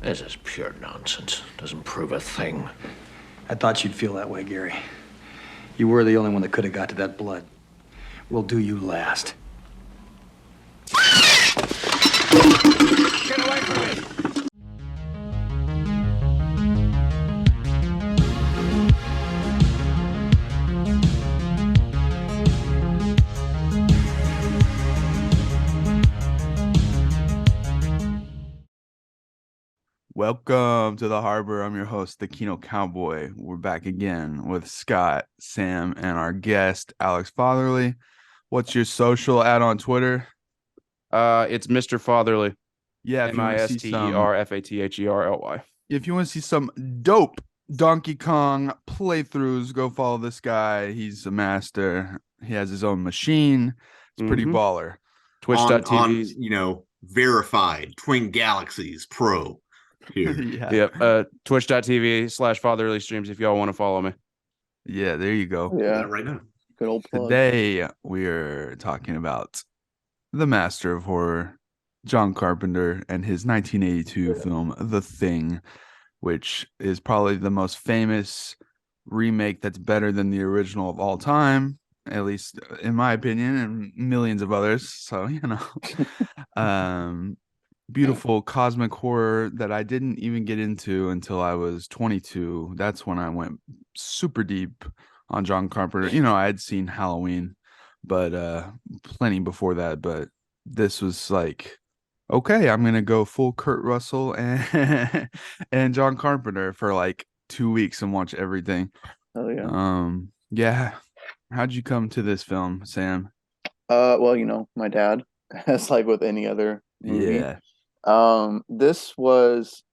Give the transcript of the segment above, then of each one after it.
This is pure nonsense. Doesn't prove a thing. I thought you'd feel that way, Gary. You were the only one that could have got to that blood. We'll do you last. Get away from me! Welcome to the harbor. I'm your host, the Kino Cowboy. We're back again with Scott, Sam, and our guest, Alex Fatherly. What's your social ad on Twitter? It's Mr. Fatherly. Yeah, if you want to see some MISTERFATHERLY. if you want to see some dope Donkey Kong playthroughs, go follow this guy. He's a master. He has his own machine. It's pretty baller. Twitch.tv. Verified Twin Galaxies Pro. Here. Yeah. Yep. Twitch.tv/Fatherly streams if y'all want to follow me. Yeah, there you go. Yeah, right now. Good old plug. Today we're talking about the master of horror, John Carpenter, and his 1982 film The Thing, which is probably the most famous remake that's better than the original of all time, at least in my opinion, and millions of others. So, beautiful cosmic horror that I didn't even get into until I was 22. That's when I went super deep on John Carpenter. I had seen Halloween, but plenty before that. But this was like, okay, I'm gonna go full Kurt Russell and and John Carpenter for like 2 weeks and watch everything. Oh yeah. Yeah. How'd you come to this film, Sam? Well, my dad, as like with any other movie. Yeah. This was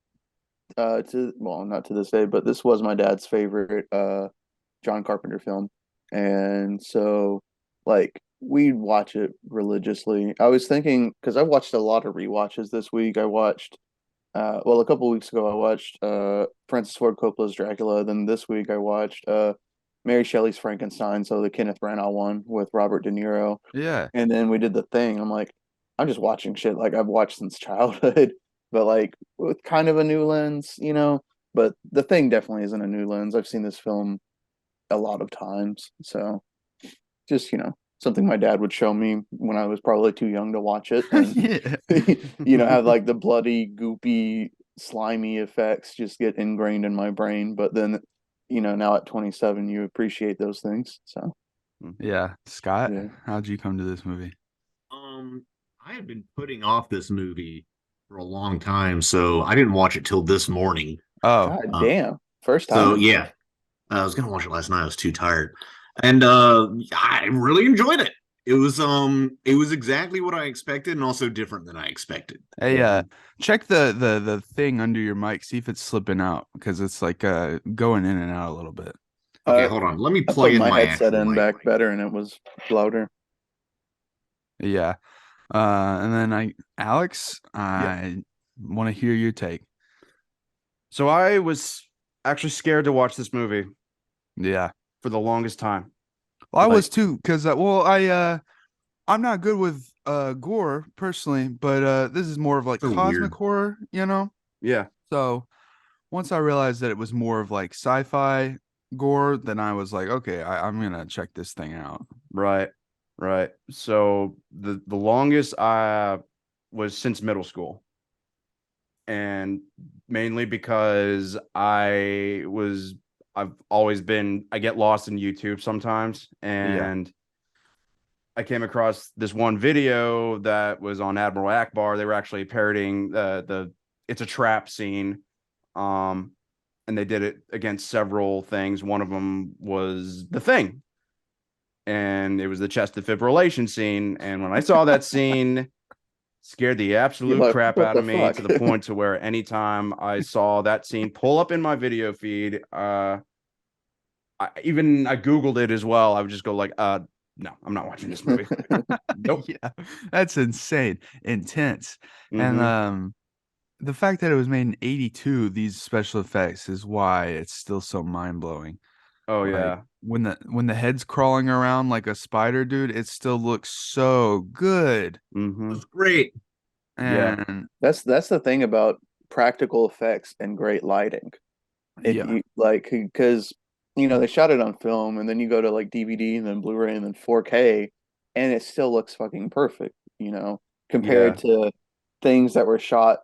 not to this day, but this was my dad's favorite John Carpenter film. And so like we'd watch it religiously. I was thinking, because I watched a lot of rewatches this week. I watched a couple weeks ago I watched Francis Ford Coppola's Dracula. Then this week I watched Mary Shelley's Frankenstein, so the Kenneth Branagh one with Robert De Niro. Yeah. And then we did The Thing. I'm like, I'm just watching shit like I've watched since childhood, but like with kind of a new lens, But The Thing definitely isn't a new lens. I've seen this film a lot of times. So just, something my dad would show me when I was probably too young to watch it. And, have like the bloody, goopy, slimy effects just get ingrained in my brain. But then, now at 27, you appreciate those things. So, yeah. Scott, Yeah. how'd you come to this movie? I had been putting off this movie for a long time, so I didn't watch it till this morning. Oh, God damn. First time. So yeah, I was gonna watch it last night. I was too tired, and I really enjoyed it. It was exactly what I expected, and also different than I expected. hey, check the thing under your mic, see if it's slipping out, because it's like going in and out a little bit. Okay, hold on. Let me I plug put in my my headset actual in mic. back better, and it was louder. Yeah. And then Alex, I want to hear your take. So I was actually scared to watch this movie Yeah. for the longest time. Well, I Like- was too, because I'm not good with gore personally, but this is more of like So cosmic weird. horror, Yeah. So once I realized that it was more of like sci-fi gore, then I was like, okay, I'm gonna check this thing out. Right. So the longest I was since middle school. And mainly because I get lost in YouTube sometimes, and I came across this one video that was on Admiral Akbar. They were actually parodying the It's a Trap scene. And they did it against several things. One of them was The Thing. And it was the chest defibrillation scene. And when I saw that scene, scared the absolute crap out of me, to the point to where anytime I saw that scene pull up in my video feed, I Googled it as well. I would just go like, no, I'm not watching this movie. Nope. Yeah, that's insane, intense. Mhm. And the fact that it was made in 82, these special effects, is why it's still so mind-blowing. Oh Like, yeah. when the head's crawling around like a spider, dude, it still looks so good. It Mm-hmm. was great. Yeah. And That's the thing about practical effects and great lighting. If Yeah. you like, because they shot it on film, and then you go to like DVD and then Blu-ray and then 4K, and it still looks fucking perfect. Compared to things that were shot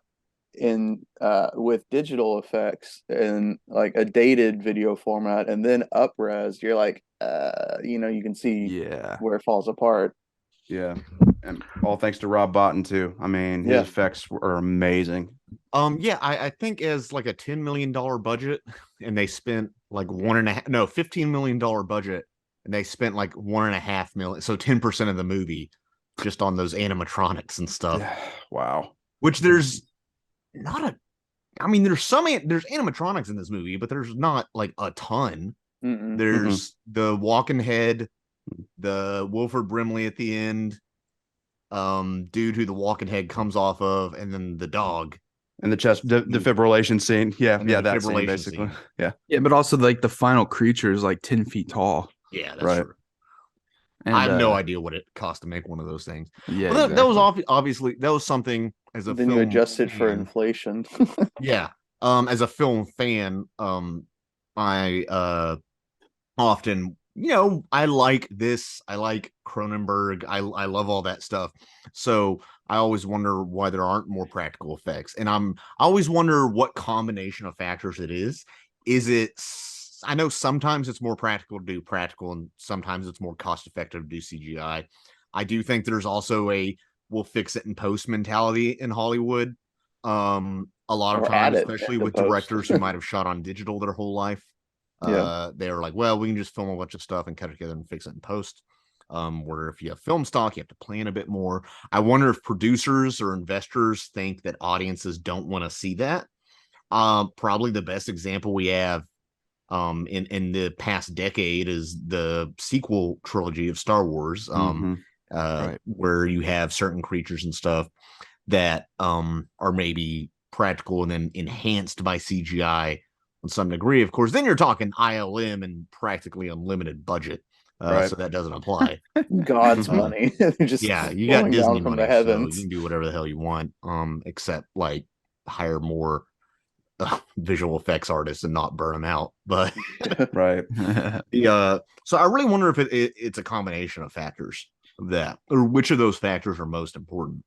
in with digital effects and like a dated video format and then up-res, you're like, you can see Yeah. where it falls apart. Yeah. And all thanks to Rob Bottin too. I mean, his effects are amazing. Yeah, I think as like a $10 million budget, and they spent like $15 million budget, and they spent like $1.5 million, so 10% of the movie just on those animatronics and stuff. Wow. Which there's not a, I mean, there's animatronics in this movie, but there's not like a ton. There's the walking head, the Wilford Brimley at the end, dude who the walking head comes off of, and then the dog. And the chest defibrillation scene. Yeah, that scene, Defibrillation basically. scene. Yeah, but also like the final creature is like 10 feet tall. Yeah, that's right. true. And, I have no idea what it cost to make one of those things. Yeah, well, that was obviously that was something as a then film you adjust it for fan. inflation. Yeah. As a film fan, I often, I like this. I like Cronenberg. I love all that stuff. So I always wonder why there aren't more practical effects. And I always wonder what combination of factors it is. Is it, I know sometimes it's more practical to do practical, and sometimes it's more cost effective to do CGI. I do think there's also a we'll fix it in post mentality in Hollywood. A lot of times, especially with directors who might have shot on digital their whole life. They were like, well, we can just film a bunch of stuff and cut it together and fix it in post. Where if you have film stock, you have to plan a bit more. I wonder if producers or investors think that audiences don't want to see that. Probably the best example we have in the past decade is the sequel trilogy of Star Wars, right. Where you have certain creatures and stuff that are maybe practical and then enhanced by CGI on some degree. Of course, then you're talking ILM and practically unlimited budget. Right. So that doesn't apply. God's money. Just you got Disney from money, the heavens. so you can do whatever the hell you want, except like hire more visual effects artists and not burn them out. But right. So I really wonder if it's a combination of factors that, or which of those factors are most important.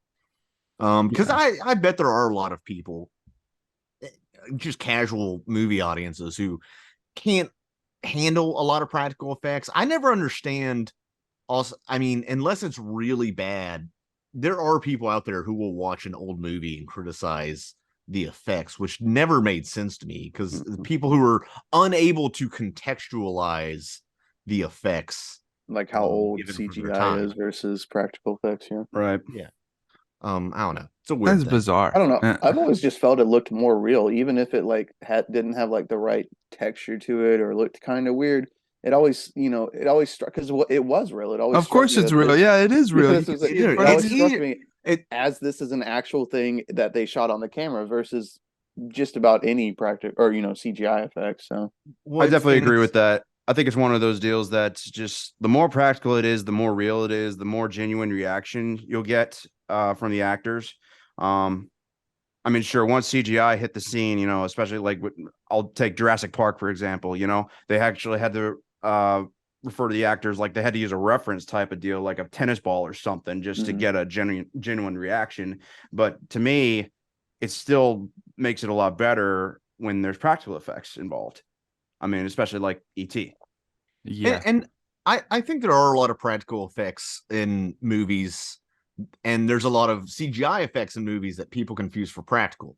Because I bet there are a lot of people, just casual movie audiences, who can't handle a lot of practical effects. I never understand. Also, I mean, unless it's really bad, there are people out there who will watch an old movie and criticize the effects, which never made sense to me, because people who are unable to contextualize the effects, like how old CGI is versus practical effects. Right. I don't know. It's a weird That's thing. bizarre. I don't know. I've always just felt it looked more real, even if it like didn't have like the right texture to it, or looked kind of weird. It always, it always struck, because it was real. It always. Of course, it's real. Yeah, it is real. It always struck me as this is an actual thing that they shot on the camera versus just about any practical or CGI effects. So I definitely agree with that. I think it's one of those deals that's just the more practical it is, the more real it is, the more genuine reaction you'll get from the actors. I mean, sure, once CGI hit the scene, especially like I'll take Jurassic Park, for example, they actually had to refer to the actors like they had to use a reference type of deal, like a tennis ball or something, just to get a genuine reaction. But to me, it still makes it a lot better when there's practical effects involved. I mean, especially like E.T. Yeah. And I think there are a lot of practical effects in movies, and there's a lot of CGI effects in movies that people confuse for practical.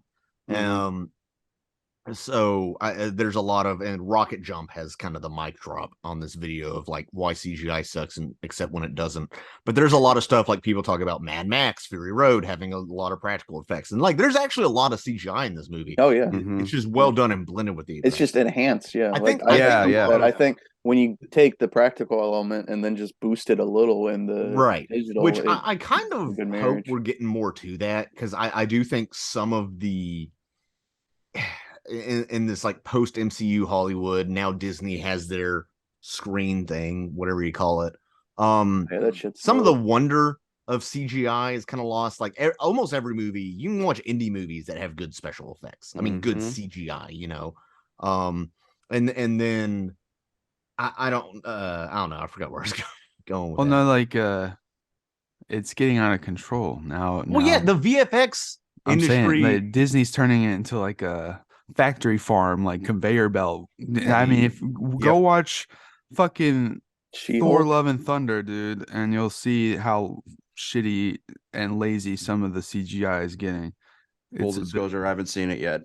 So there's a lot of, and Rocket Jump has kind of the mic drop on this video of like why CGI sucks, and except when it doesn't. But there's a lot of stuff like people talk about Mad Max Fury Road having a lot of practical effects, and like there's actually a lot of CGI in this movie. Oh yeah, it's just well done and blended with the effects. It's just enhanced. Yeah, I think when you take the practical element and then just boost it a little in the digital, which I kind of hope we're getting more to that, because I do think some of the in this like post MCU Hollywood, now Disney has their screen thing, whatever you call it. that shit's some of the wonder of CGI is kind of lost. Like almost every movie, you can watch indie movies that have good special effects. I mean, good CGI, you know. And then I don't know. I forgot where I was going with Well, that. no, like it's getting out of control now. Well, yeah, the VFX I'm saying industry. like, Disney's turning it into like a factory farm, like conveyor belt. I mean, if go watch fucking Thor: Love and Thunder, dude, and you'll see how shitty and lazy some of the CGI is getting. Full disclosure, I haven't seen it yet.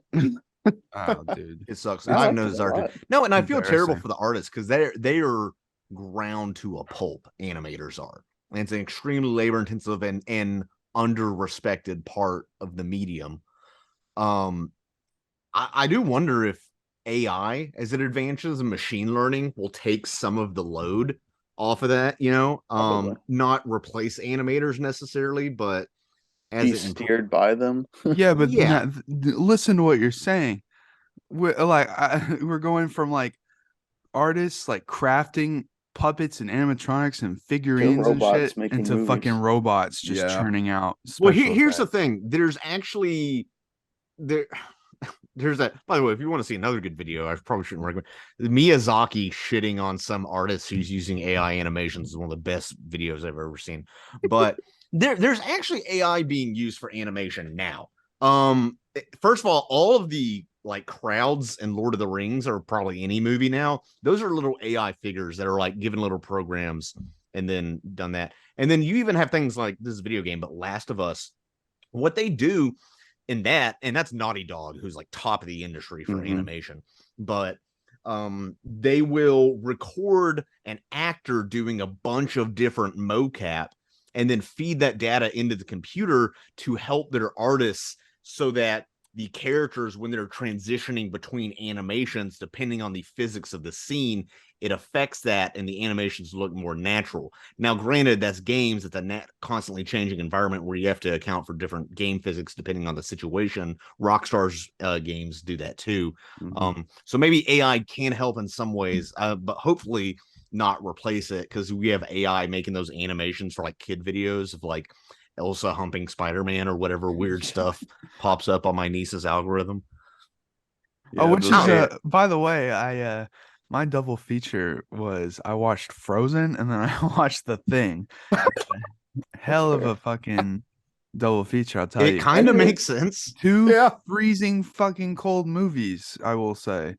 Oh, dude, It sucks. I I've liked it noticed a art. lot. No, and I feel terrible Embarrassing. for the artists because they are ground to a pulp. Animators are, and it's an extremely labor intensive and under respected part of the medium. I do wonder if AI, as it advances and machine learning, will take some of the load off of that. You know, Probably. not replace animators necessarily, but as Be it steered by them. yeah, but Yeah. listen to what you're saying. We're we're going from like artists like crafting puppets and animatronics and figurines and robots shit making into fucking movies. robots just Yeah. churning out Well, special here's the effects. thing. There's actually there's that. By the way, if you want to see another good video, I probably shouldn't recommend Miyazaki shitting on some artist who's using AI animations is one of the best videos I've ever seen. But there's actually AI being used for animation now. First of all of the like crowds in Lord of the Rings or probably any movie now, those are little AI figures that are like given little programs and then done that. And then you even have things like this video game, but Last of Us, what they do in that, and that's Naughty Dog, who's like top of the industry for animation, but they will record an actor doing a bunch of different mocap and then feed that data into the computer to help their artists so that the characters, when they're transitioning between animations, depending on the physics of the scene, it affects that and the animations look more natural. Now, granted, that's games. It's a constantly changing environment where you have to account for different game physics depending on the situation. Rockstar's games do that too. So maybe AI can help in some ways, but hopefully not replace it, because we have AI making those animations for like kid videos of like Elsa humping Spider-Man or whatever weird stuff pops up on my niece's algorithm. Oh, which is by the way, I my double feature was I watched Frozen and then I watched The Thing. Hell of a fucking double feature, I'll tell you. It kind of makes sense. Two freezing fucking cold movies, I will say.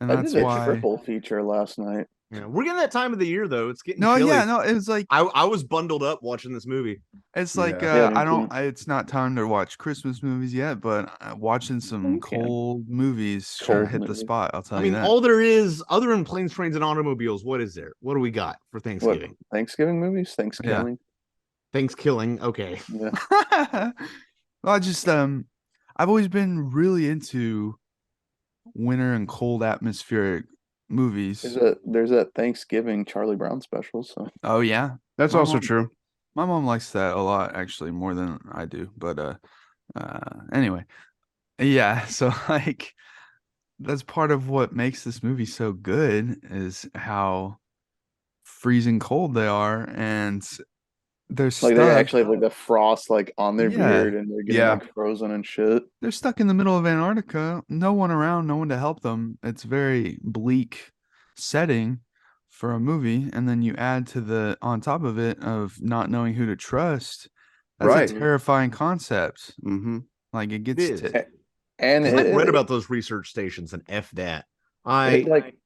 And I that's did a why triple feature last night. Yeah, we're getting that time of the year though. It's getting No, chilly. yeah, no, it was like I was bundled up watching this movie. it's like Yeah, I don't it's not time to watch Christmas movies yet, but watching some You can. cold movies sure Cold hit the movies. spot, I'll tell I you mean, that. all there is, other than planes, trains, and automobiles, what is there? What do we got for What, Thanksgiving? Thanksgiving movies? Thanksgiving? Thanksgiving. Okay. Yeah. Well, I just I've always been really into winter and cold atmospheric movies. There's that Thanksgiving Charlie Brown special. So Oh yeah, That's My also mom- true. my mom likes that a lot, actually, more than I do. But anyway, yeah. So like, that's part of what makes this movie so good is how freezing cold they are, and they're like stuck. they actually have like the frost like on their Yeah. beard and they're getting like frozen and shit. They're stuck in the middle of Antarctica. No one around, no one to help them. It's very bleak setting for a movie, and then you add to the on top of it of not knowing who to trust. That's Right. a terrifying concept. Mm-hmm. Like it gets It is. to, And I've read about those research stations and F that.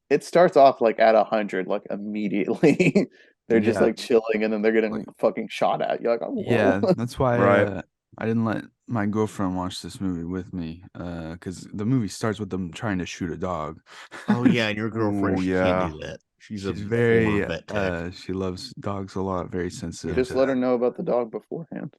it starts off like at 100 like immediately. They're just Yeah. like chilling and then they're getting Like- fucking shot at. You're like, oh, whoa. yeah. That's why Right. I didn't let my girlfriend watch this movie with me because the movie starts with them trying to shoot a dog. Oh yeah, and your girlfriend, Ooh, she yeah. can't do that. She's She's a very former vet tech. she loves dogs a lot, very You sensitive. just to let that. her know about the dog beforehand.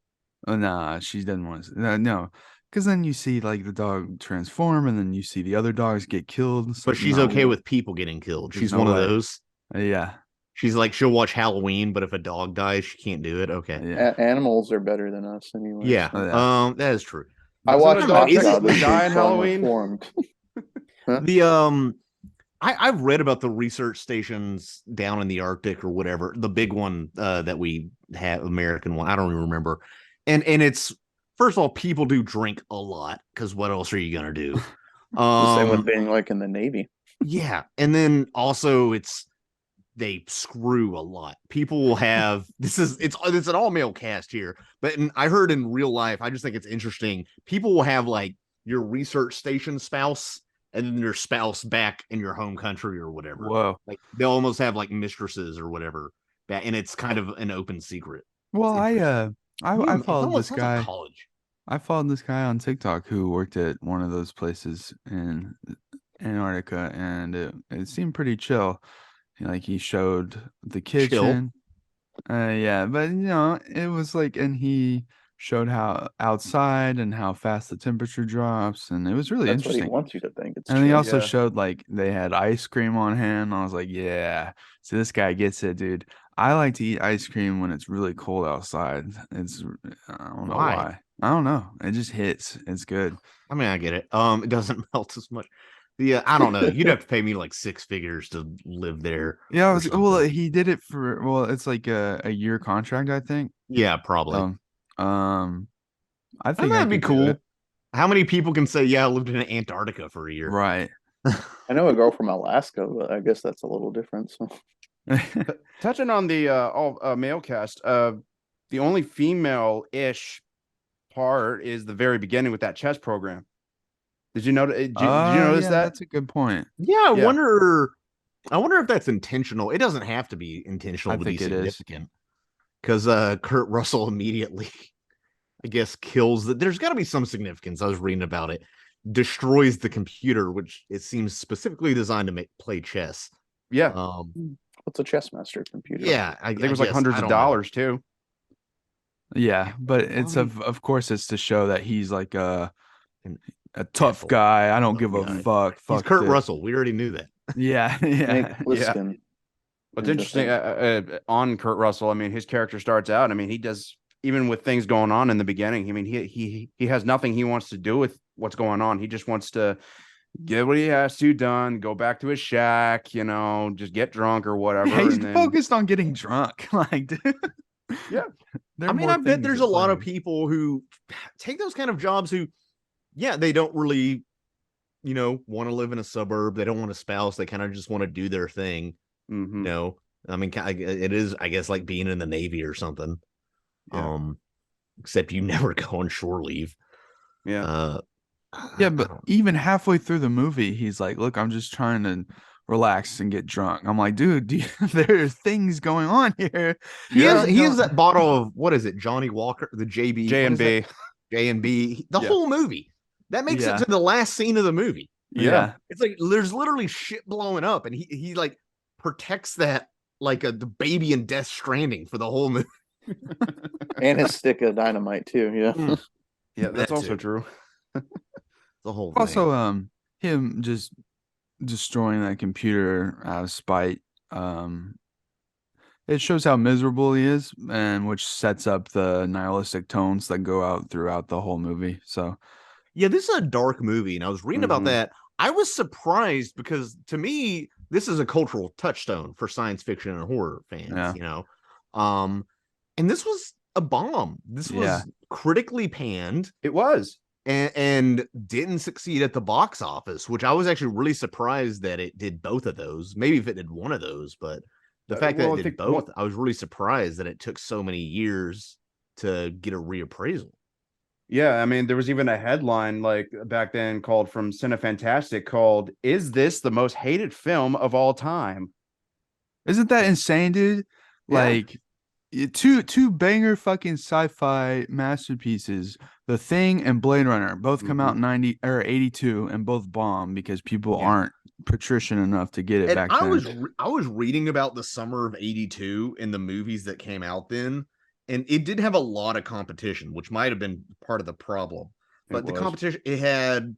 Oh, nah, she doesn't want to. No, because then you see like the dog transform, and then you see the other dogs get killed. It's But like, she's no. okay with people getting killed. There's She's no one of way. those. Yeah, She's like, she'll watch Halloween, but if a dog dies, she can't do it. Okay. yeah. Animals are better than us anyway. Yeah. Oh, yeah. That is true. I Doesn't watched a dog Hot God technically this die week, in so I'm Halloween? informed. The I've read about the research stations down in the Arctic or whatever, the big one that we have, American one. I don't even remember. And it's, first of all, people do drink a lot because what else are you gonna do? The same with being like in the Navy. Yeah, and then also they screw a lot. People will have it's an all male cast here, but I heard in real life, I just think it's interesting. People will have like your research station spouse and then your spouse back in your home country or whatever. Whoa. Like they'll almost have like mistresses or whatever, and it's kind of an open secret. Well, I followed this Sounds guy. like college. I followed this guy on TikTok who worked at one of those places in Antarctica, and it seemed pretty chill. Like he showed the kitchen. Yeah, but it was like, and he showed how outside and how fast the temperature drops, and it was really That's what interesting. he wants you to think. It's And he true. also Yeah. showed like they had ice cream on hand. I was like, yeah, so this guy gets it, dude. I like to eat ice cream when it's really cold outside. I don't know Why? why. I don't know. It just hits. It's good. I mean, I get it. It doesn't melt as much. Yeah, I don't know. You'd have to pay me like 6 figures to live there. Yeah, or something. he did it for, it's like a year contract, I think. Yeah, probably. I think That'd be could do cool. it. How many people can say, yeah, I lived in Antarctica for a year? Right. I know a girl from Alaska, but I guess that's a little different. So Touching on the all male cast, the only female-ish part is the very beginning with that chess program. Did you notice? Did you notice yeah, that? that's a good point. Yeah, Yeah. I wonder if that's intentional. It doesn't have to be intentional I to be think it is. significant. Because Kurt Russell immediately, I guess, kills there's got to be some significance. I was reading about it. Destroys the computer, which it seems specifically designed to play chess. Yeah, what's a chess master computer? Yeah, I think it was like guess. hundreds I of don't know. dollars too. Yeah, but it's Why? of course it's to show that he's like a tough Asshole. guy. I don't Tough give a guy. fuck. He's Fuck Kurt this. Russell. We already knew that. Yeah, yeah. Nick Plissken. What's interesting on Kurt Russell, I mean, his character starts out, I mean, he does, even with things going on in the beginning, I mean, he has nothing he wants to do with what's going on. He just wants to get what he has to done, go back to his shack, just get drunk or whatever. Yeah, he's and then, focused on getting drunk. Like, dude. Yeah. There I are mean, more I bet things there's at a lot of play. people who take those kind of jobs who, yeah, they don't really, want to live in a suburb. They don't want a spouse. They kind of just want to do their thing. Mhm. I mean, it is, I guess, like being in the Navy or something. Yeah. Except you never go on shore leave. Yeah. Yeah, but even halfway through the movie, he's like, "Look, I'm just trying to relax and get drunk." I'm like, "Dude, there are things going on here." He has that bottle of, what is it, Johnny Walker, the JB, J&B. J&B, the Yeah. whole movie. That makes Yeah. it to the last scene of the movie. Yeah. It's like there's literally shit blowing up, and he like protects that like the baby in Death Stranding for the whole movie. And his stick of dynamite too. Yeah. Yeah, that's That also too. true. The whole thing. Also, him just destroying that computer out of spite. It shows how miserable he is, and which sets up the nihilistic tones that go out throughout the whole movie. So, Yeah, this is a dark movie, and I was reading about Mhm. that. I was surprised because to me, this is a cultural touchstone for science fiction and horror fans, Yeah. And this was a bomb. This was Yeah. critically panned It was. and didn't succeed at the box office, which I was actually really surprised that it did both of those. Maybe if it did one of those, but the fact that well, it I did think both, I was really surprised that it took so many years to get a reappraisal. Yeah, I mean, there was even a headline like back then called from Cinefantastic called "Is this the most hated film of all time?" isn't that insane, dude? Yeah. Like, two banger fucking sci-fi masterpieces, The Thing and Blade Runner, both come out in 90 or 82, and both bomb because people Yeah. aren't patrician enough to get it And back I then. was reading about the summer of '82 and the movies that came out then, and it did have a lot of competition, which might have been part of the problem. But the was. competition, it had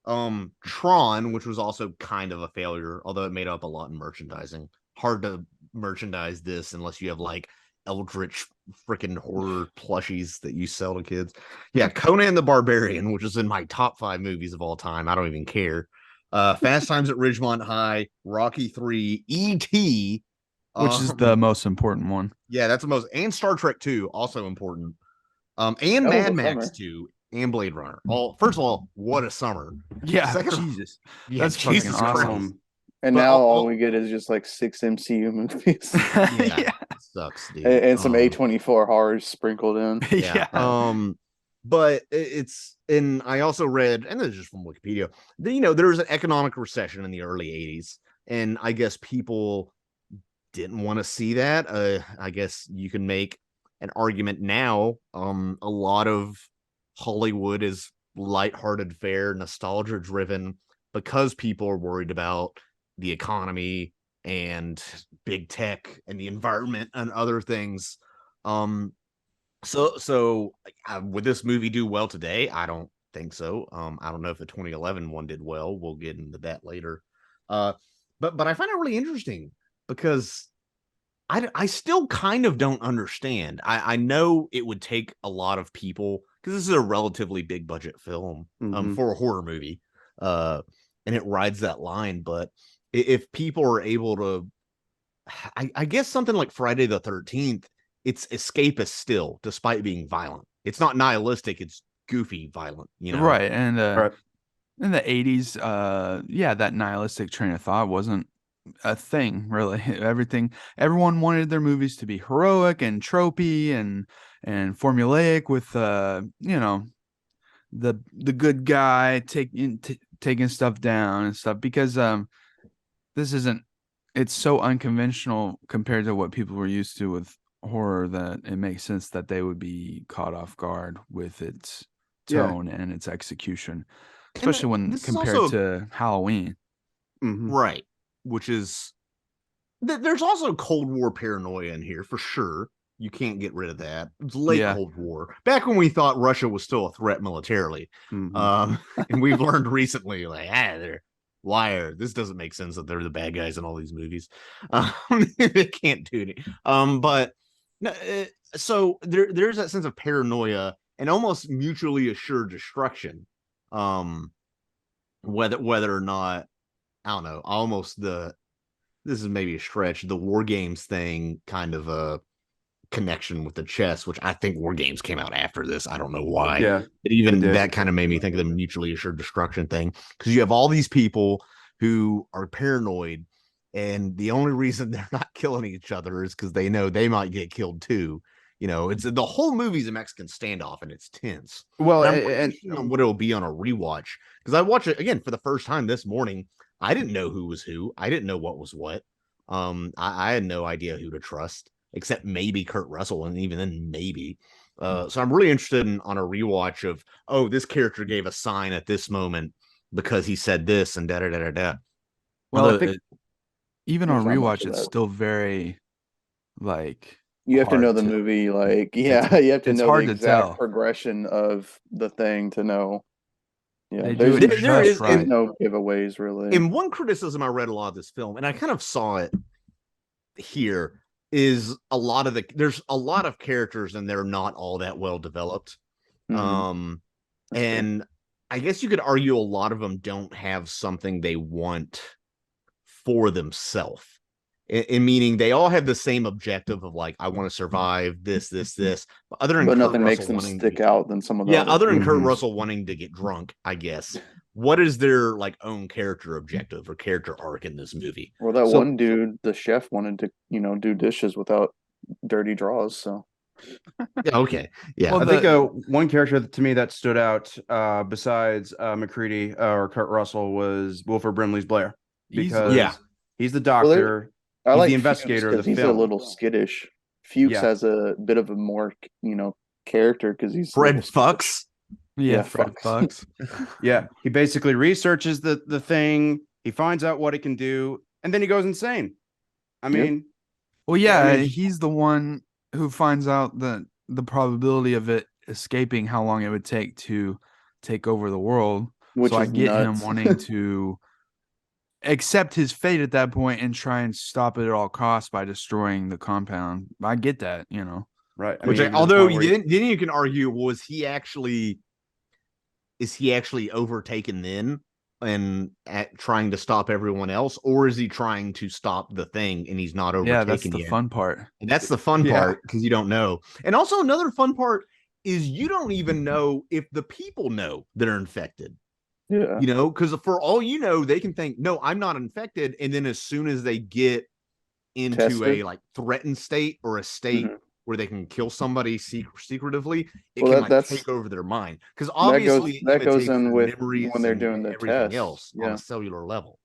Tron, which was also kind of a failure, although it made up a lot in merchandising. Hard to merchandise this unless you have like eldritch freaking horror plushies that you sell to kids. Yeah, Conan the Barbarian, which is in my top 5 movies of all time. I don't even care. Fast Times at Ridgemont High, Rocky 3, E.T., which is the most important one. yeah, that's the most, and Star Trek 2, also important. And Hell of Mad a Max summer. 2 and Blade Runner. First of all, what a summer. Yeah, Second of all- Jesus. Yeah, That's fucking Jesus awesome. Christ. And But now all- all we get is just like 6 MCU movies Yeah, Yeah. sucks, dude. and some A24 horrors sprinkled in. Yeah. But it's, and I also read, and this is just from Wikipedia, that, there was an economic recession in the early 80s, and I guess people didn't want to see that. I guess you can make an argument now. A lot of Hollywood is lighthearted fare, nostalgia driven, because people are worried about the economy and big tech and the environment and other things. So would this movie do well today? I don't think so. I don't know if the 2011 one did well. We'll get into that later. But I find it really interesting because I still kind of don't understand. I know it would take a lot of people, because this is a relatively big budget film for a horror movie, and it rides that line. But if people are able to, I guess something like Friday the 13th, it's escapist still, despite being violent. It's not nihilistic, it's goofy violent, Right. And Right. in the 80s, that nihilistic train of thought wasn't a thing, really. Everyone wanted their movies to be heroic and tropey and formulaic with the good guy taking stuff down and stuff, because it's so unconventional compared to what people were used to with horror, that it makes sense that they would be caught off guard with its tone and its execution, especially when compared to Halloween. Right. Which is, there's also Cold War paranoia in here for sure. You can't get rid of that. It's late Cold War, back when we thought Russia was still a threat militarily. And we've learned recently, like, they're liar. This doesn't make sense that they're the bad guys in all these movies. They can't do it. But so there's that sense of paranoia and almost mutually assured destruction. Whether or not, I don't know, almost this is maybe a stretch, the War Games thing kind of a connection with the chess, which I think War Games came out after this. I don't know why. Yeah. But even that kind of made me think of the mutually assured destruction thing, because you have all these people who are paranoid, and the only reason they're not killing each other is because they know they might get killed too. It's the whole movie's a Mexican standoff, and it's tense. Well, and what it'll be on a rewatch, because I watched it again for the first time this morning. I didn't know who was who. I didn't know what was what. I had no idea who to trust, except maybe Kurt Russell, and even then, maybe. So I'm really interested on a rewatch of, this character gave a sign at this moment because he said this and da da da da da. Well, I think even on rewatch, it's still very you have to know the movie, you have to know the exact progression of the thing to know. Yeah, there is no giveaways really. And one criticism I read a lot of this film, and I kind of saw it here, is there's a lot of characters and they're not all that well developed. And I guess you could argue a lot of them don't have something they want for themselves. In meaning they all have the same objective of, like, I want to survive this. But nothing makes them stick out than some of the other than Kurt Russell wanting to get drunk, I guess. What is their own character objective or character arc in this movie? Well, that one dude, the chef, wanted to do dishes without dirty drawers. So okay, yeah. Well, I think one character to me that stood out besides MacReady or Kurt Russell was Wilford Brimley's Blair, because he's the doctor. I he's like the investigator of the film. He's a little skittish. Fuchs has a bit of a more, character because he's Fred Fucks. Yeah, Fred Fucks. Yeah, he basically researches the thing. He finds out what it can do, and then he goes insane. I mean, he's the one who finds out the probability of it escaping, how long it would take to take over the world. Which so I is get nuts. him wanting to accept his fate at that point and try and stop it at all costs by destroying the compound. I get that, right. Although then you can argue, is he actually overtaken then? and trying to stop everyone else, or is he trying to stop the thing and he's not overtaken Yeah, that's the yet? fun part. And that's the fun Yeah. part, because you don't know. And also another fun part is you don't even know if the people know that are infected. Yeah. You know, because for all you know, they can think, no, I'm not infected. And then as soon as they get into Tested. a like threatened state or a state where they can kill somebody secretively, it Well, can like that's take over their mind. Because that goes obviously that it goes imitates in their with memories when they're and doing the everything test. else on Yeah. a cellular level.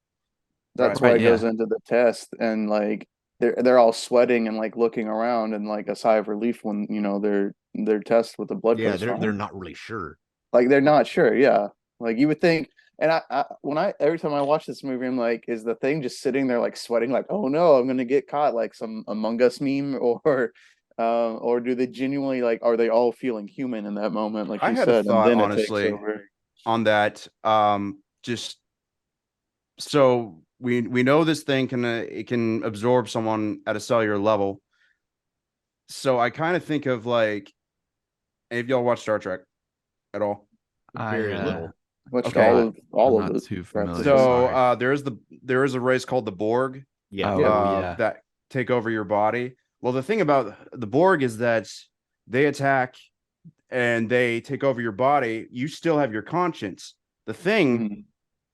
That's Right, why it yeah. goes into the test, and like they're all sweating and like looking around and like a sigh of relief when their test with the blood Yeah, goes they're fine. not really sure. Like they're not sure. Yeah, like you would think. And every time I watch this movie, I'm like, is the thing just sitting there like sweating, like, oh no, I'm gonna get caught, like some Among Us meme, or do they genuinely like, are they all feeling human in that moment, like I you had a said, and thought, then it takes honestly, over. on that. Just so we know this thing can absorb someone at a cellular level. So I kind of think of like, if y'all watch Star Trek at all. Very little. Watched Okay. all I'm of not it. too familiar. So Sorry. there is a race called the Borg. Yeah. Oh, yeah. That take over your body. Well, the thing about the Borg is that they attack and they take over your body. You still have your conscience. The thing Mhm.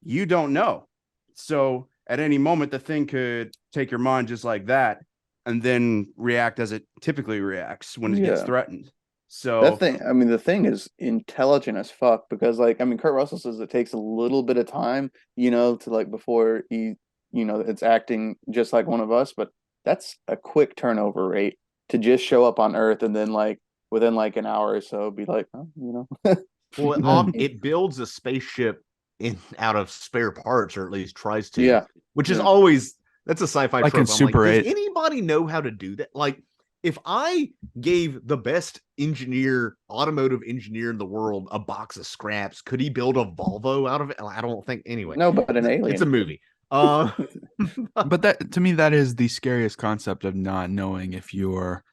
you don't know. So at any moment, the thing could take your mind just like that, and then react as it typically reacts when it gets Yeah. threatened. So That thing, I mean, the thing is intelligent as fuck because, like, I mean, Kurt Russell says it takes a little bit of time, to like before it's acting just like one of us, but that's a quick turnover rate to just show up on Earth and then, like, within like an hour or so, be like, oh. Well, it builds a spaceship out of spare parts, or at least tries to. Yeah. Which is Yeah. always that's a sci-fi Like in trope. I'm Super like, 8. does anybody know how to do that? Like, if I gave the best automotive engineer in the world, a box of scraps, could he build a Volvo out of it? I don't think. Anyway, No, but an alien. it's a movie. But that, to me, that is the scariest concept of not knowing if you're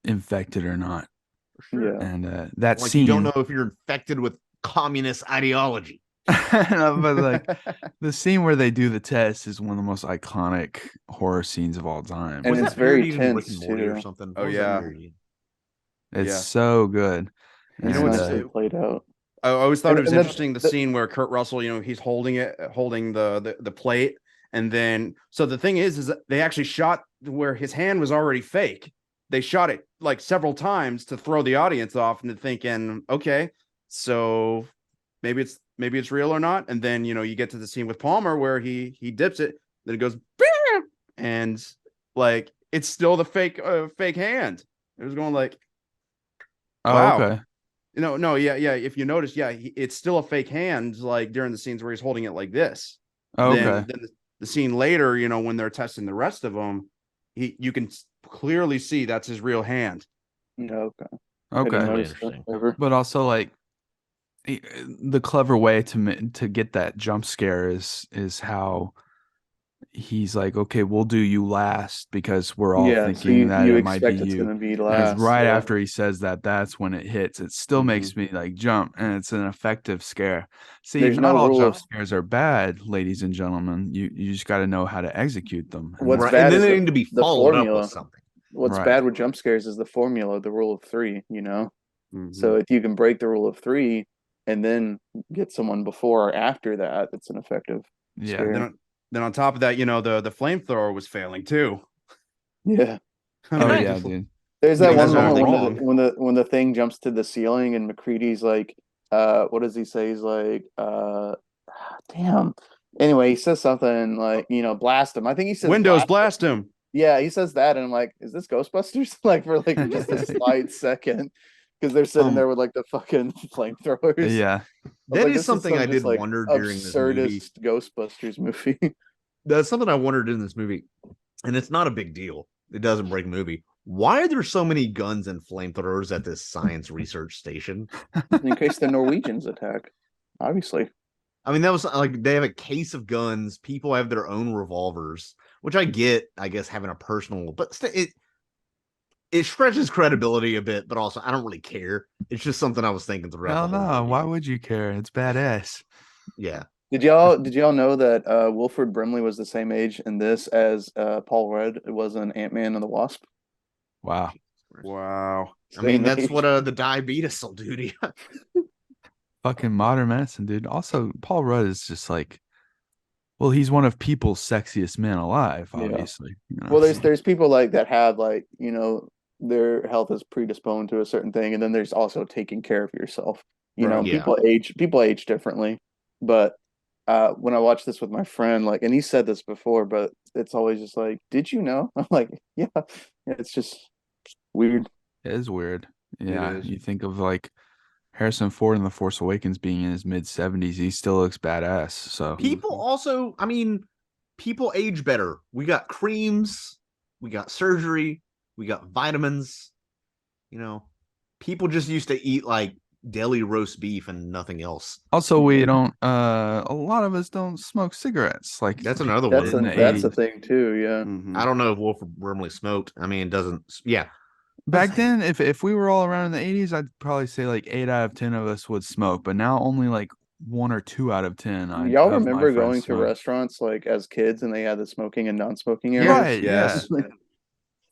infected or not. Yeah. And that Like, scene, you don't know if you're infected with communist ideology. but like the scene where they do the test is one of the most iconic horror scenes of all time. And Was it's that very parodied in Rick tense, and Morty or too. something? Oh, What was that yeah. parodied? It's Yeah. so good. It's know what's nicely played out. I always thought it was And then interesting the scene where Kurt Russell, he's holding the plate, and then so the thing is that they actually shot where his hand was already fake. They shot it like several times to throw the audience off into thinking, okay, so maybe it's real or not. And then you get to the scene with Palmer where he dips it, then it goes, "Bam!" and like it's still the fake hand. It was going like, Oh, wow. okay. No, yeah. If you notice, it's still a fake hand, like during the scenes where he's holding it like this. Oh, Then, okay. then the scene later, when they're testing the rest of them, you can clearly see that's his real hand. Yeah, okay. Okay. Didn't Really notice that interesting. ever. But also, like, the clever way to get that jump scare is how he's like, okay, we'll do you last because we're all Yeah, so thinking that you it might be expect it's you. gonna be And last. right yeah. after he says that, that's when it hits. It still makes me like jump, and it's an effective scare. See, There's not no all rule jump of- scares are bad, ladies and gentlemen. You just got to know how to execute them. And What's Right, bad and then is they need to be the followed up formula. with something. What's Right. bad with jump scares is the formula, the rule of three, Mhm. So if you can break the rule of three and then get someone before or after that, it's an effective Yeah. scare. Then on top of that, the flamethrower was failing too. Yeah. Oh I yeah, just- dude. There's that Yeah, one that's moment wrong. when the thing jumps to the ceiling and MacReady's like, what does he say? He's like, damn. Anyway, he says something like, blast him. I think he says Windows blast him. blast him. Yeah, he says that, and I'm like, is this Ghostbusters? Like for like just a slight second, because they're sitting there with like the fucking flamethrowers. Yeah. I was That like, is this something some I just, did wonder during this movie. absurdist Ghostbusters movie. That's something I wondered in this movie, and it's not a big deal. It doesn't break a movie. Why are there so many guns and flamethrowers at this science research station? In case the Norwegians attack, obviously. I mean, that was like they have a case of guns. People have their own revolvers, which I get. I guess having a personal, but it stretches credibility a bit. But also, I don't really care. It's just something I was thinking throughout. Hell the whole no. movie. Why would you care? It's badass. Yeah. Did y'all know that Wilford Brimley was the same age in this as Paul Rudd was in Ant-Man and the Wasp? Wow. Wow. I mean, Same that's age. what the diabetes will do to you. Fucking modern medicine, dude. Also, Paul Rudd is just like, well, he's one of people's sexiest men alive, Yeah. obviously. You know? Well, there's people like that have like, their health is predisposed to a certain thing, and then there's also taking care of yourself. Right. Yeah. People age differently. But when I watched this with my friend, like, and he said this before, but it's always just like, did you know? I'm like, yeah. It's just weird. It is weird. Yeah. is. You think of like Harrison Ford in The Force Awakens being in his mid 70s, he still looks badass. So People also, I mean, people age better. We got creams, we got surgery, we got vitamins. People just used to eat like deli roast beef and nothing else. also we don't a lot of us don't smoke cigarettes. Like That's another That's one. in the that's a 80s. thing too. Yeah. Mhm. I don't know if Wilford Brimley smoked. I mean, it doesn't. Yeah. Back then, if we were all around in the 80s, I'd probably say like 8 out of 10 of us would smoke, but now only like 1 or 2 out of 10 Y'all of my remember friends going to smoke. restaurants like as kids and they had the smoking and non-smoking Yes, areas? Right, Yes. yeah.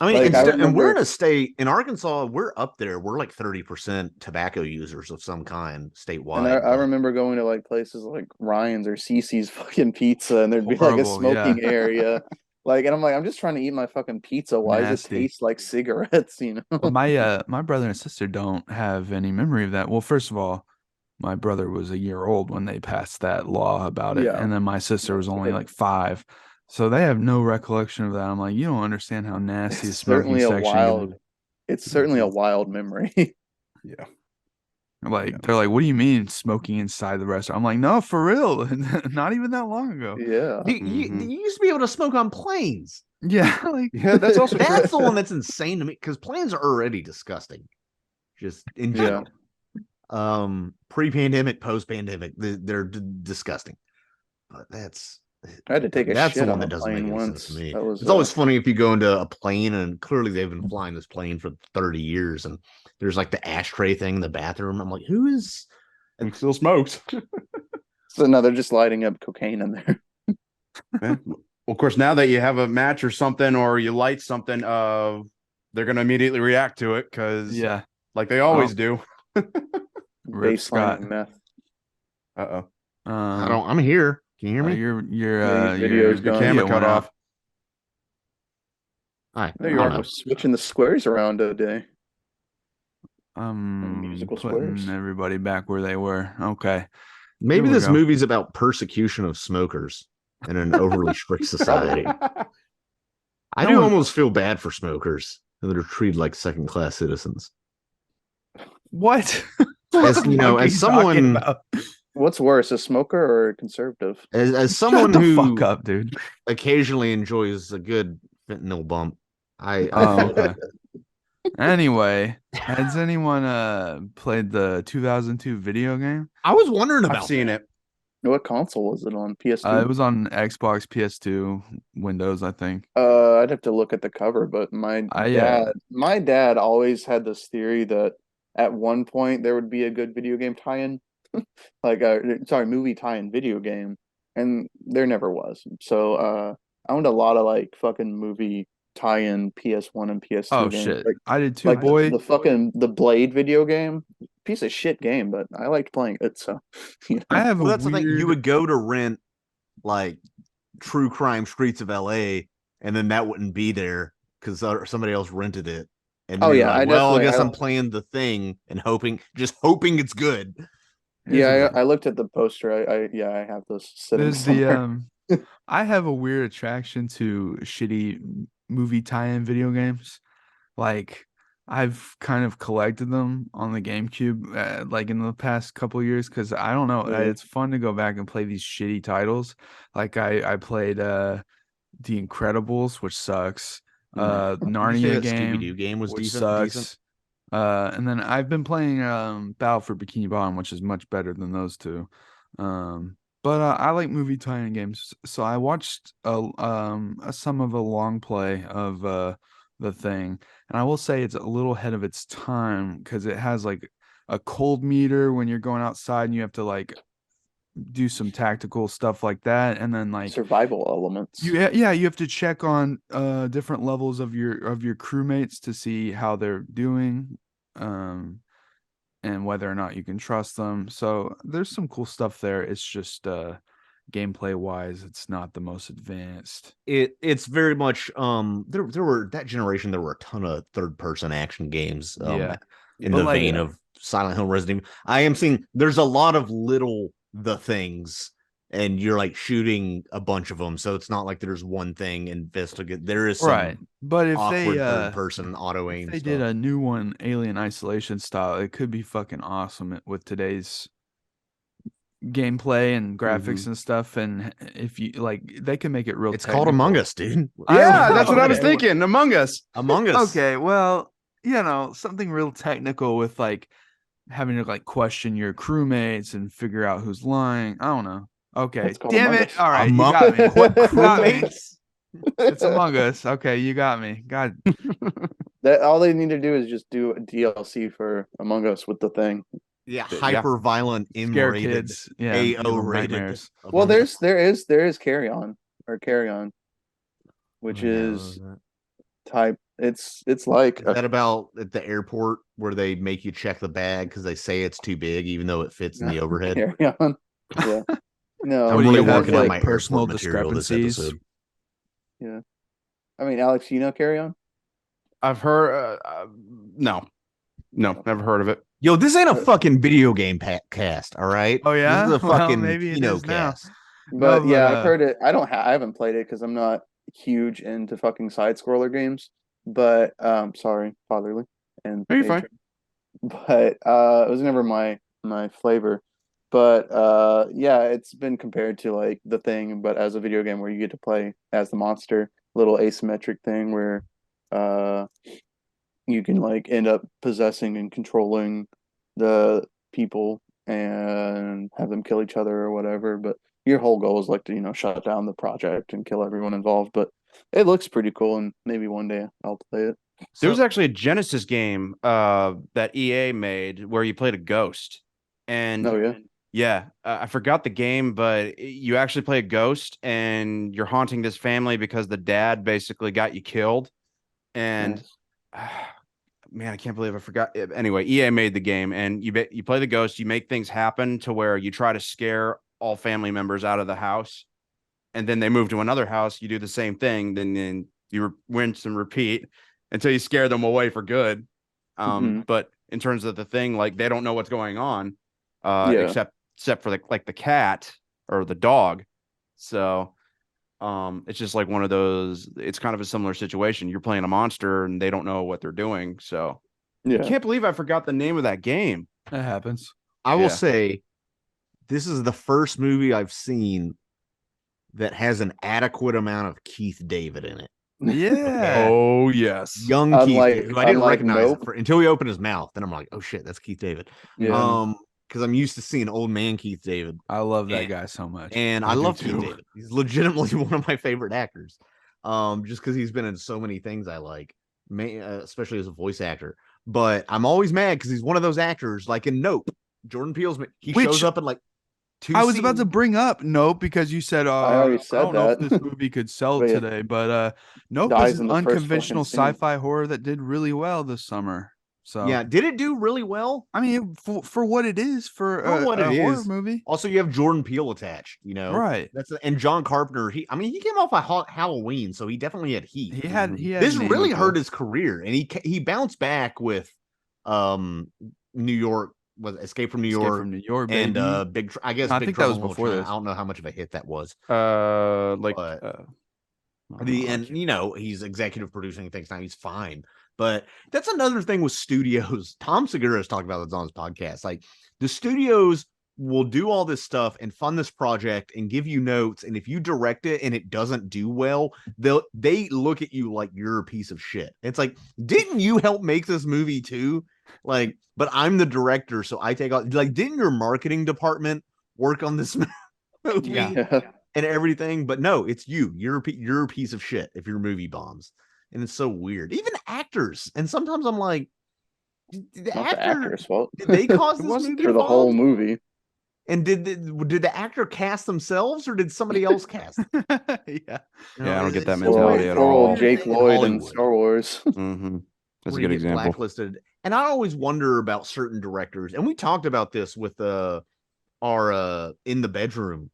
I mean, Like, I and we're in remember- a state in Arkansas. We're up there. We're like 30% tobacco users of some kind statewide. And I but- remember going to like places like Ryan's or Cece's fucking pizza, and there'd be like a Horrible, smoking yeah. area. Like, and I'm like, I'm just trying to eat my fucking pizza. Why does it Nasty. taste like cigarettes? Well, my brother and sister don't have any memory of that. Well, first of all, my brother was a year old when they passed that law about it, Yeah. and then my sister was only like 5, so they have no recollection of that. I'm like, you don't understand how nasty a It's smoking certainly a section wild. is. It's certainly a wild memory. Yeah. Like they're like, what do you mean smoking inside the restaurant? I'm like, no, for real, not even that long ago. Yeah. You used to be able to smoke on planes. Yeah, like Yeah, that's also true. That's the one that's insane to me because planes are already disgusting. Just in Yeah. general. Pre-pandemic, post-pandemic, they're disgusting. But that's I had to take a that's shit the on one a that doesn't make plane any once. sense to me. That was It's always funny if you go into a plane and clearly they've been flying this plane for 30 years and there's like the ashtray thing in the bathroom. I'm like, who is And still smokes. so no, they're just lighting up cocaine in there. Yeah. Well, of course, now that you have a match or something, or you light something, they're gonna immediately react to it because, yeah, like they always do. Rip Scott. Baseline meth. Uh-oh. I'm here. Can you hear me? Your Yeah, your your video's gone. video Camera cut went out. off. Hi. There you I are. don't know. We're switching the squares around today. Musical Putting squares. everybody back where they were. Okay. Maybe There we this go. movie's about persecution of smokers in an overly strict society. I No do one- almost feel bad for smokers that are treated like second-class citizens. What? As What the you know, fuck are as you talking someone about? What's worse, a smoker or a conservative? as someone Shut the who fuck up, dude. occasionally enjoys a good fentanyl bump, I Oh, okay. Anyway, has anyone played the 2002 video game? I was wondering about I've seen that. it. What console was it on? PS2? It was on Xbox, PS2, Windows, I think. I'd have to look at the cover, but my dad always had this theory that at one point there would be a good video game tie-in, like movie tie-in video game, and there never was. So I owned a lot of like fucking movie tie-in PS1 and PS2 Oh games. shit, Like, I did too, like boy. the Blade video game, piece of shit game, but I liked playing it. So I have Well, a that's the thing. You weird. would go to rent like True Crime Streets of LA, and then that wouldn't be there because somebody else rented it. And then Oh, you're yeah, like, I well, I definitely- guess I- I'm playing the thing and hoping it's good. yeah, I looked at the poster. I have those sitting There's somewhere. I have a weird attraction to shitty movie tie-in video games. Like I've kind of collected them on the GameCube, like in the past couple years, because I don't know, Yeah. it's fun to go back and play these shitty titles. Like I played The Incredibles, which sucks. Did you say Narnia that game, Scooby-Doo game was which decent? sucks. And then I've been playing Battle for Bikini Bottom, which is much better than those two. But I like movie tie-in games, so I watched some of a long play of the thing, and I will say it's a little ahead of its time because it has like a cold meter when you're going outside and you have to like do some tactical stuff like that, and then like Survival elements. you have to check on different levels of your crewmates to see how they're doing, and whether or not you can trust them. So there's some cool stuff there. It's just gameplay wise, it's not the most advanced. It's very much there were that generation, there were a ton of third person action games Yeah. in But the like- vein of Silent Hill, Resident Evil. I am seeing there's a lot of little the things, and you're like shooting a bunch of them, so it's not like there's one thing investigate. There is some Right. But if awkward they third person auto aim. if they did a new one, Alien Isolation style, it could be fucking awesome with today's gameplay and graphics and stuff. And if you like, they can make it real. It's called Among technical. Us, dude. Yeah, that's what I Okay. was thinking. Among Us. Among Us. Okay, well, something real technical with like having to like question your crewmates and figure out who's lying. I don't know. Okay, It's called damn Among it! Us. All right, Among- you got me. What You got me. crewmates? It's Among Us. Okay, you got me. God, That all they need to do is just do a DLC for Among Us with the thing. Yeah, Yeah. hyper violent, scare M-rated, kids. Yeah, give 'em AO rated. nightmares. Well, there is Carry On, which is type. It's like Is that about at the airport where they make you check the bag because they say it's too big, even though it fits in the overhead? Carry On. Yeah. No, I'm What do really you have, working on like, my personal airport material this discrepancies? episode. I mean, Alex, you know Carry On? I've heard. No, never heard of it. Yo, this ain't a fucking video game cast, all right? Oh, yeah? This is a Well, fucking maybe it Kino is now. cast. But No, yeah, but, I've heard it. I haven't played it because I'm not huge into fucking side scroller games. But sorry, fatherly and No, you're fine. patron. But it was never my flavor. But yeah, it's been compared to like The Thing, but as a video game where you get to play as the monster, little asymmetric thing where you can like end up possessing and controlling the people and have them kill each other or whatever. But your whole goal is like to, shut down the project and kill everyone involved. But it looks pretty cool, and maybe one day I'll play it. There was actually a Genesis game that EA made where you played a ghost. And Oh yeah. yeah, I forgot the game, but you actually play a ghost and you're haunting this family because the dad basically got you killed. And man, I can't believe I forgot. Anyway, EA made the game, and you play the ghost. You make things happen to where you try to scare all family members out of the house, and then they move to another house. You do the same thing. Then you rinse and repeat until you scare them away for good. But in terms of the thing, like they don't know what's going on, except for the cat or the dog. So it's just like one of those. It's kind of a similar situation. You're playing a monster and they don't know what they're doing. So I Yeah. can't believe I forgot the name of that game. That happens. I will Yeah. say, this is the first movie I've seen that has an adequate amount of Keith David in it. Yeah. Oh yes. Young Unlike- Keith David, who I didn't unlike recognize Nope. until he opened his mouth. Then I'm like, oh shit, that's Keith David. Yeah. Because I'm used to seeing old man Keith David. I love that And- guy so much. And I do love too. Keith David. He's legitimately one of my favorite actors. Just because he's been in so many things I like, especially as a voice actor. But I'm always mad because he's one of those actors, like in Nope. Jordan Peele's. He Which- shows up in like two. I was about to scenes. bring up Nope because you said I already I said don't know if that. this movie could sell But yeah. today, but Nope Dies is in an the first unconventional fucking scene. sci-fi horror that did really well this summer. So Yeah, did it do really well? I mean, for what it is, for what a it horror is. movie, Also, you have Jordan Peele attached. right? And John Carpenter. He came off of Halloween, so he definitely had heat. He had This name really of hurt the- his career, and he bounced back with New York, was Escape from New Escape York, from New York, and baby. I guess No, I Big think that was Trouble in Little before China. this. I don't know how much of a hit that was. He's executive producing things now. He's fine. But that's another thing with studios. Tom Segura has talked about this on his podcast. Like the studios will do all this stuff and fund this project and give you notes. And if you direct it and it doesn't do well, they look at you like you're a piece of shit. It's like, didn't you help make this movie too? Like, but I'm the director, so I take all. Like, didn't your marketing department work on this movie? Yeah. And everything, but no, it's you. You're a piece of shit if your movie bombs, and it's so weird. Even actors, and sometimes I'm like, did the Not the actor's fault. did they cause It this wasn't movie for to the whole bomb? movie. And did the actor cast themselves or did somebody else cast them? Yeah. You Yeah, I don't get that it's mentality weird- at Poor all. old Jake thing in Lloyd in Hollywood. Star Wars. Mm-hmm. That's where a you good get example. blacklisted. And I always wonder about certain directors, and we talked about this with our In the Bedroom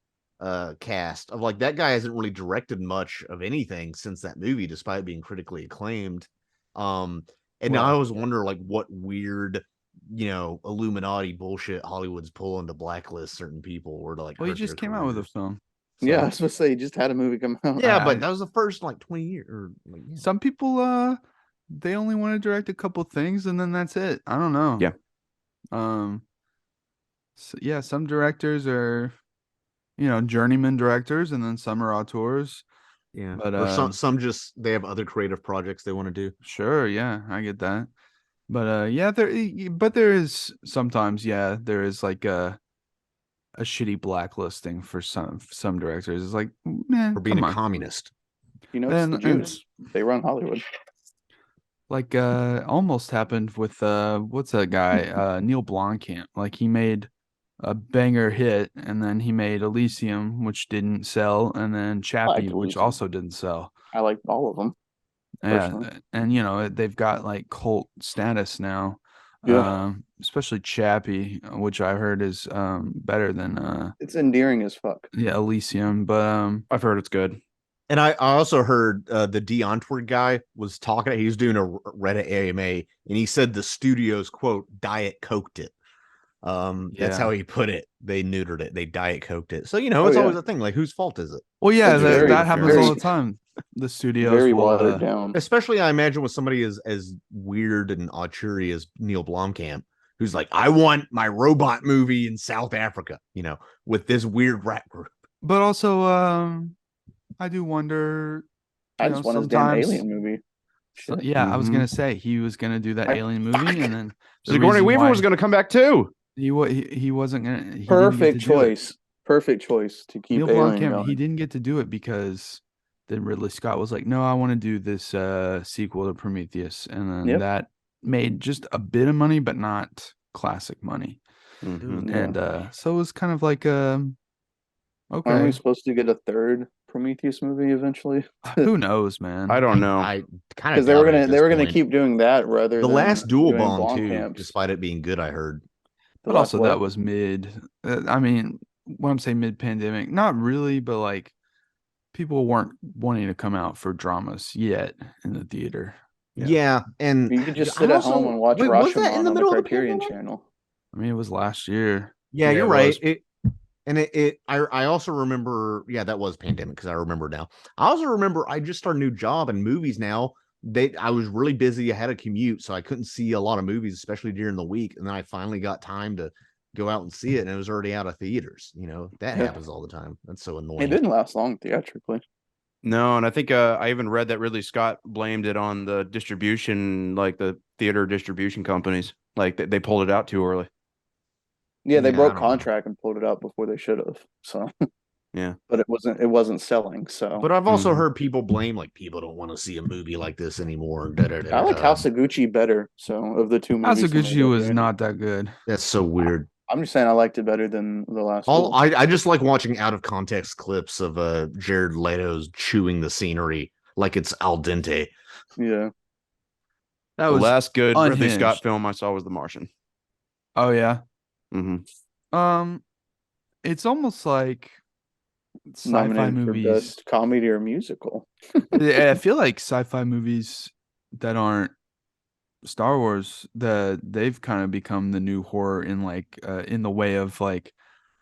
cast of like that guy hasn't really directed much of anything since that movie, despite being critically acclaimed. And I always wonder like what weird, Illuminati bullshit Hollywood's pulling to blacklist certain people or to like. Well, he hurt just their came out with a careers. film. Yeah, I So, was supposed to say he just had a movie come out. Yeah, I- but that was the first like 20 years. Or, like, yeah. some people, they only want to direct a couple things and then that's it. I don't know. Yeah. So, yeah, some directors are, journeyman directors, and then some are auteurs. Yeah, But or some just they have other creative projects they want to do. sure, yeah, I get that. But yeah, there is sometimes, there is like a shitty blacklisting for some directors. It's like, For being come a on. communist. It's the And Jews. They run Hollywood. like almost happened with what's that guy? Neil Blomkamp. Like he made a banger hit, and then he made Elysium, which didn't sell, and then Chappie, which Elysium. also didn't sell. I like all of them. Yeah, Personally. and they've got like cult status now. Yeah. Especially Chappie, which I heard is better than It's endearing as fuck. Elysium. But I've heard it's good. And I also heard the D'Antwoord guy was talking. He was doing a Reddit AMA, and he said the studios quote Diet Coked it. That's how he put it. They neutered it. They Diet Coked it. So it's always a thing. Like, whose fault is it? well, yeah, It's that, very- that happens very- all the time. The studios Very will, watered down. Especially, I imagine with somebody as weird and auteur as Neil Blomkamp, who's like, I want my robot movie in South Africa. With this weird rap group. But also, I do wonder. I just want his damn sometimes- alien movie. So, Shit. yeah, I was Mhm. gonna say he was gonna do that alien movie, and then Sigourney Weaver was going to come back too. he wasn't gonna. He didn't get Perfect to do it. choice. Perfect choice to keep Neil Alien Blomkamp, going. he didn't get to do it because then Ridley Scott was like, "No, I want to do this sequel to Prometheus," and then Yep. that made just a bit of money, but not classic money. Mhm. Yeah. And so it was kind of like, Aren't we okay, supposed to get a third Prometheus movie eventually? who knows, man? I don't know. I kind Because of they were gonna keep doing that rather the than last Duel doing Bomb too, Blomkamp's. despite it being good. I heard. The But last also that what? was mid. I mean, when I'm saying mid-pandemic, not really, but like people weren't wanting to come out for dramas yet in the theater. Yeah, and You could just I sit at also- home and watch wait, was that Rashomon in the on the middle of the Criterion pandemic? channel. I mean, it was last year. Yeah, Yeah, you're it right. was. I also remember, that was pandemic because I remember now. I also remember I just started a new job in movies now. I was really busy. I had a commute, so I couldn't see a lot of movies, especially during the week. And then I finally got time to go out and see it, and it was already out of theaters. That Yeah. happens all the time. That's so annoying. It didn't last long theatrically. No, and I think I even read that Ridley Scott blamed it on the distribution, like the theater distribution companies. Like they pulled it out too early. Yeah, they Yeah, I broke don't know. contract and pulled it out before they should have. So Yeah. but it wasn't selling. So But I've also Mhm. heard people blame like people don't want to see a movie like this anymore. I like House of Gucci better. So of the two movies, House of he made Gucci that was year. not that good. That's so weird. I'm just saying I liked it better than the last. All Duel. I just like watching out of context clips of Jared Leto's chewing the scenery like it's al dente. Yeah, That The was last good Ridley Scott unhinged. film I saw was The Martian. Oh yeah. Hmm. It's almost like sci-fi nominated for movies. best comedy or musical. I feel like sci-fi movies that aren't Star Wars, they've kind of become the new horror in like in the way of like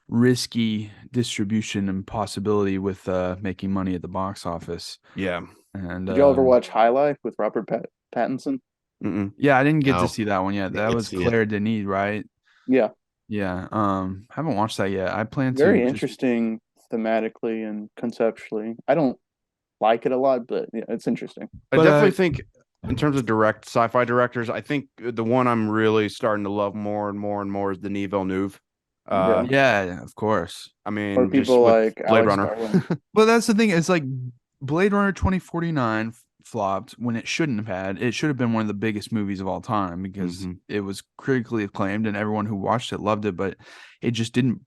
risky distribution and possibility with making money at the box office. Yeah. And Did y'all ever watch High Life with Robert Pattinson? Mm-mm. Yeah, I didn't get No. to see that one yet. That Didn't was see it. Claire Denis, right? Yeah, Yeah. Haven't watched that yet. I plan to. very just- interesting thematically and conceptually. I don't like it a lot, but yeah, it's interesting. I But, definitely think in terms of direct sci-fi directors, I think the one I'm really starting to love more and more and more is Denis Villeneuve. Yeah, of course. I mean, Or just people with like Blade Alex Runner. Garland. But that's the thing. It's like Blade Runner 2049 flopped when it shouldn't have had. It should have been one of the biggest movies of all time because Mhm. it was critically acclaimed and everyone who watched it loved it, but it just didn't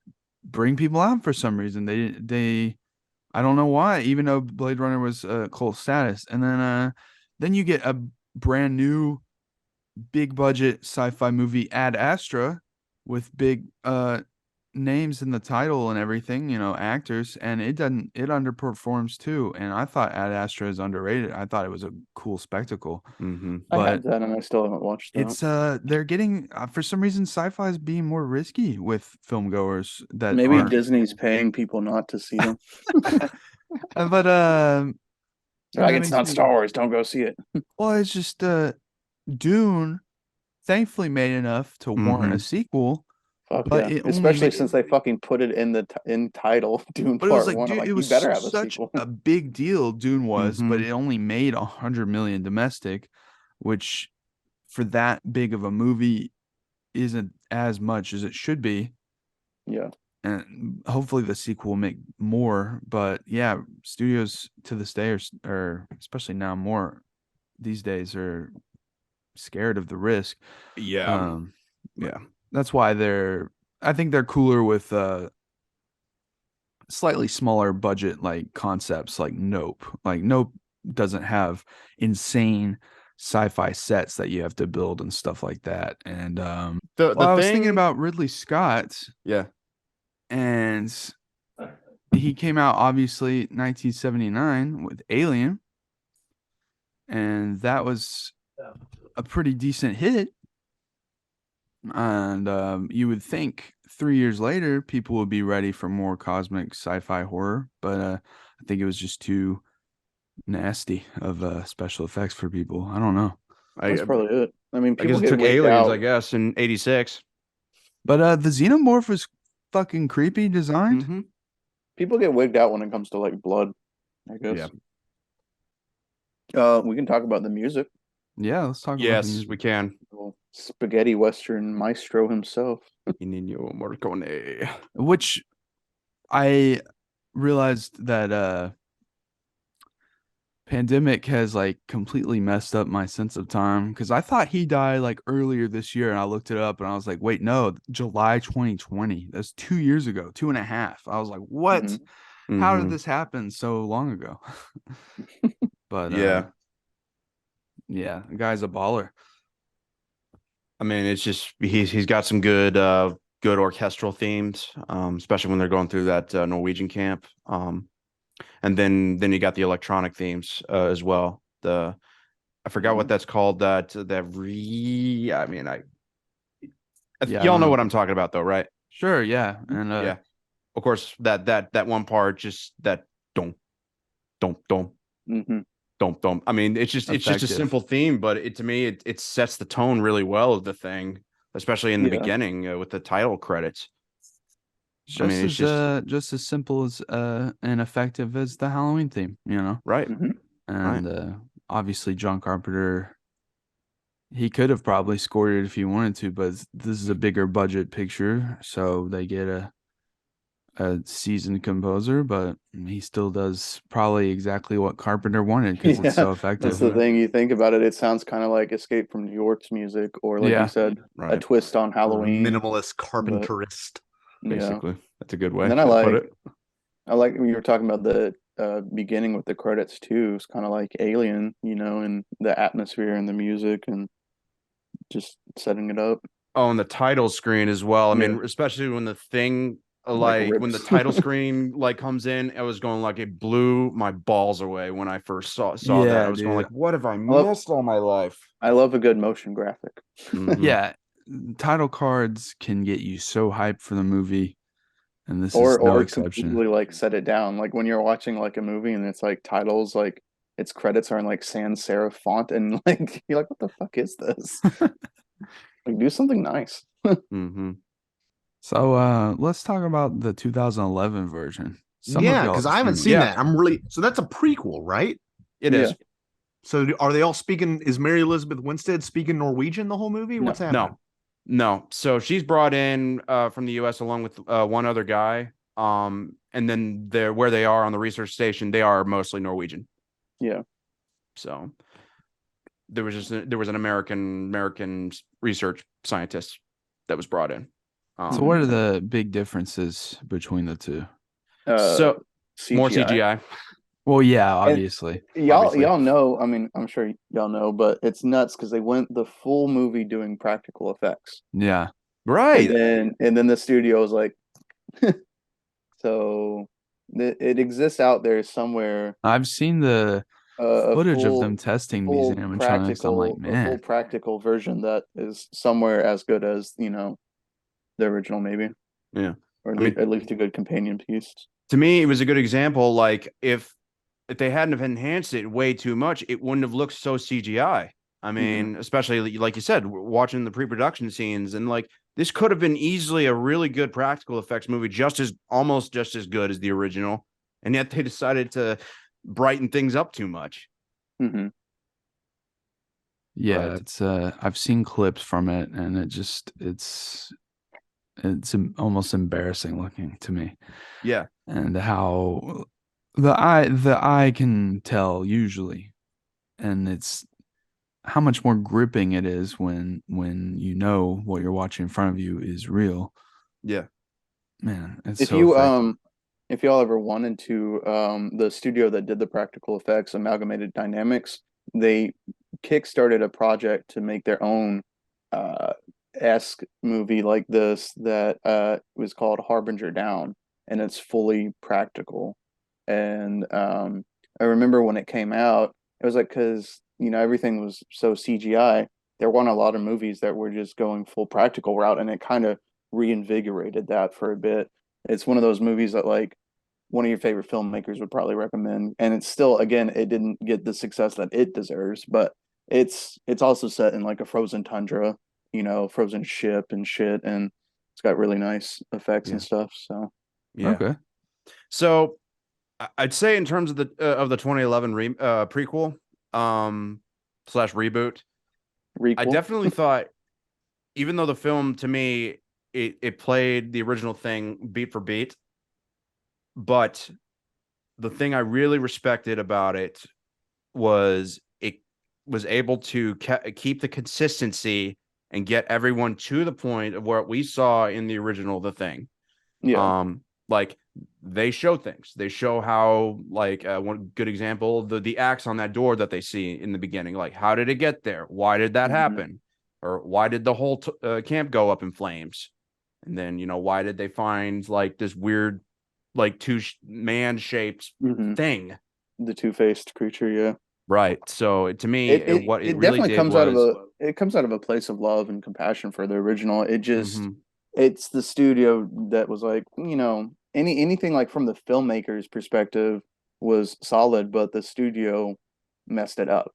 bring people out for some reason. They I don't know why, even though Blade Runner was cult status. And then you get a brand new big budget sci-fi movie, Ad Astra, with big names in the title and everything, actors, and it underperforms too. And I thought Ad Astra is underrated. I thought it was a cool spectacle. Mm-hmm. I But had that, and I still haven't watched that. it's they're getting for some reason sci-fi is being more risky with film goers that Maybe aren't. Disney's paying people not to see them. But Like, that it's makes not me- Star Wars. Don't go see it. well, it's just Dune thankfully made enough to warrant a sequel, Fuck but yeah. it only Especially made, since they fucking put it in the in title, Dune but it was Part like, One. I'm dude, like, it you was better have a such sequel. a big deal. Dune was, but Mhm. it only made 100 million domestic, which for that big of a movie isn't as much as it should be. Yeah. And hopefully the sequel will make more. But yeah, studios to this day are especially now more these days are scared of the risk. Yeah. Yeah. That's why I think they're cooler with slightly smaller budget like concepts like Nope. Like Nope doesn't have insane sci-fi sets that you have to build and stuff like that. And The I was thinking thing about Ridley Scott, yeah. and he came out obviously 1979 with Alien, and that was a pretty decent hit. And you would think 3 years later people would be ready for more cosmic sci-fi horror, but I think it was just too nasty of special effects for people. I don't know. That's probably it. I mean, I guess people it get took wigged Aliens, out. I guess, in 86. But the xenomorph was fucking creepy designed. Mm-hmm. People get wigged out when it comes to like blood, I guess. Yeah. We can talk about the music. Yeah, let's talk about the Yes, music. we can. Spaghetti Western maestro himself. Ennio Morricone. Which I realized that pandemic has like completely messed up my sense of time, because I thought he died like earlier this year, and I looked it up and I was like, wait, no, July 2020. That's 2 years ago, 2.5. I was like, what? Mhm. How did Mhm. this happen so long ago? But Yeah. yeah, the guy's a baller. I mean, it's just he's got some good good orchestral themes, especially when they're going through that Norwegian camp. And then you got the electronic themes as well. I forgot what that's called. I mean, Yeah, y'all know what I'm talking about, though, right? Sure, yeah. And Yeah. Of course, that one part, just that don't. Mm-hmm. Don't. I mean, it's just a Effective. simple theme, but to me it sets the tone really well of the thing, especially in the Yeah. beginning with the title credits. just I mean, it's just as simple as and effective as the Halloween theme, right. Mm-hmm. And obviously John Carpenter, he could have probably scored it if he wanted to, but this is a bigger budget picture, so they get a seasoned composer, but he still does probably exactly what Carpenter wanted because it's so effective. That's the thing. You think about it, it sounds kind of like Escape from New York's music, or like Yeah. you said, a Right. twist on Halloween. Minimalist carpenterist. Yeah. Basically, that's a good way And to then put it. I like when you were talking about the beginning with the credits too. It's kind of like Alien, and the atmosphere and the music and just setting it up. Oh, and the title screen as well. I Yeah. mean, especially when the thing Like when the rips. title screen comes in, I was going like it blew my balls away when I first saw that. Yeah, I was going dude. like, what have I love- missed all my life? I love a good motion graphic. Mhm. Yeah, title cards can get you so hyped for the movie, and this is Or no or exception. completely like set it down. Like when you're watching like a movie and it's like titles, like its credits are in like sans serif font, and like you're like, what the fuck is this? Like, do something nice. Mhm. So let's talk about the 2011 version. Some of Yeah, y'all because have I haven't it. seen Yeah. that. So that's a prequel, right? It is. So are they all speaking? Is Mary Elizabeth Winstead speaking Norwegian the whole movie? What's happening? No. So she's brought in from the U.S. along with one other guy. And then where they are on the research station, they are mostly Norwegian. Yeah. So there was an American research scientist that was brought in. So what are the big differences between the two? So more CGI. CGI. Well, yeah, And obviously. y'all know. I mean, I'm sure y'all know, but it's nuts because they went the full movie doing practical effects, Yeah. Right. and then the studio was like, so it exists out there somewhere. I've seen the A footage of full them testing these animatronics. I'm like, a full man. practical version that is somewhere as good as the original, maybe, Yeah. or I mean, at least a good companion piece. to me, it was a good example. Like if they hadn't have enhanced it way too much, it wouldn't have looked so CGI. I mean, especially like you said, watching the pre-production scenes, and like this could have been easily a really good practical effects movie, almost just as good as the original, and yet they decided to brighten things up too much. Mm-hmm. Yeah, But- it's I've seen clips from it, and it's almost embarrassing looking to me. Yeah, And how the eye can tell usually, and it's how much more gripping it is when you know what you're watching in front of you is real. yeah, Man, it's If so you effective. if y'all ever wanted to, the studio that did the practical effects, Amalgamated Dynamics, they kickstarted a project to make their own uh esque movie like this that was called Harbinger Down, and it's fully practical. And I remember when it came out, it was like because everything was so CGI. There weren't a lot of movies that were just going full practical route, and it kind of reinvigorated that for a bit. It's one of those movies that like one of your favorite filmmakers would probably recommend, and it's still, again, it didn't get the success that it deserves, but it's also set in like a frozen tundra, frozen ship and shit, and it's got really nice effects Yeah. and stuff. So yeah. Okay. So I'd say in terms of the 2011 prequel slash reboot, I requel. definitely thought, even though the film to me it played the original thing beat for beat, but the thing I really respected about it was it was able to keep the consistency and get everyone to the point of what we saw in the original The Thing. Yeah. Like they show things. They show how, like, one good example, the axe on that door that they see in the beginning. Like, how did it get there? Why did that happen? Or why did the whole camp go up in flames? And then, why did they find like this weird, like man shaped thing? The two-faced creature, yeah. Right. So to me, It what it really definitely did comes was out of a place of love and compassion for the original. It just Mhm. it's the studio that was like, anything like from the filmmaker's perspective was solid, but the studio messed it up.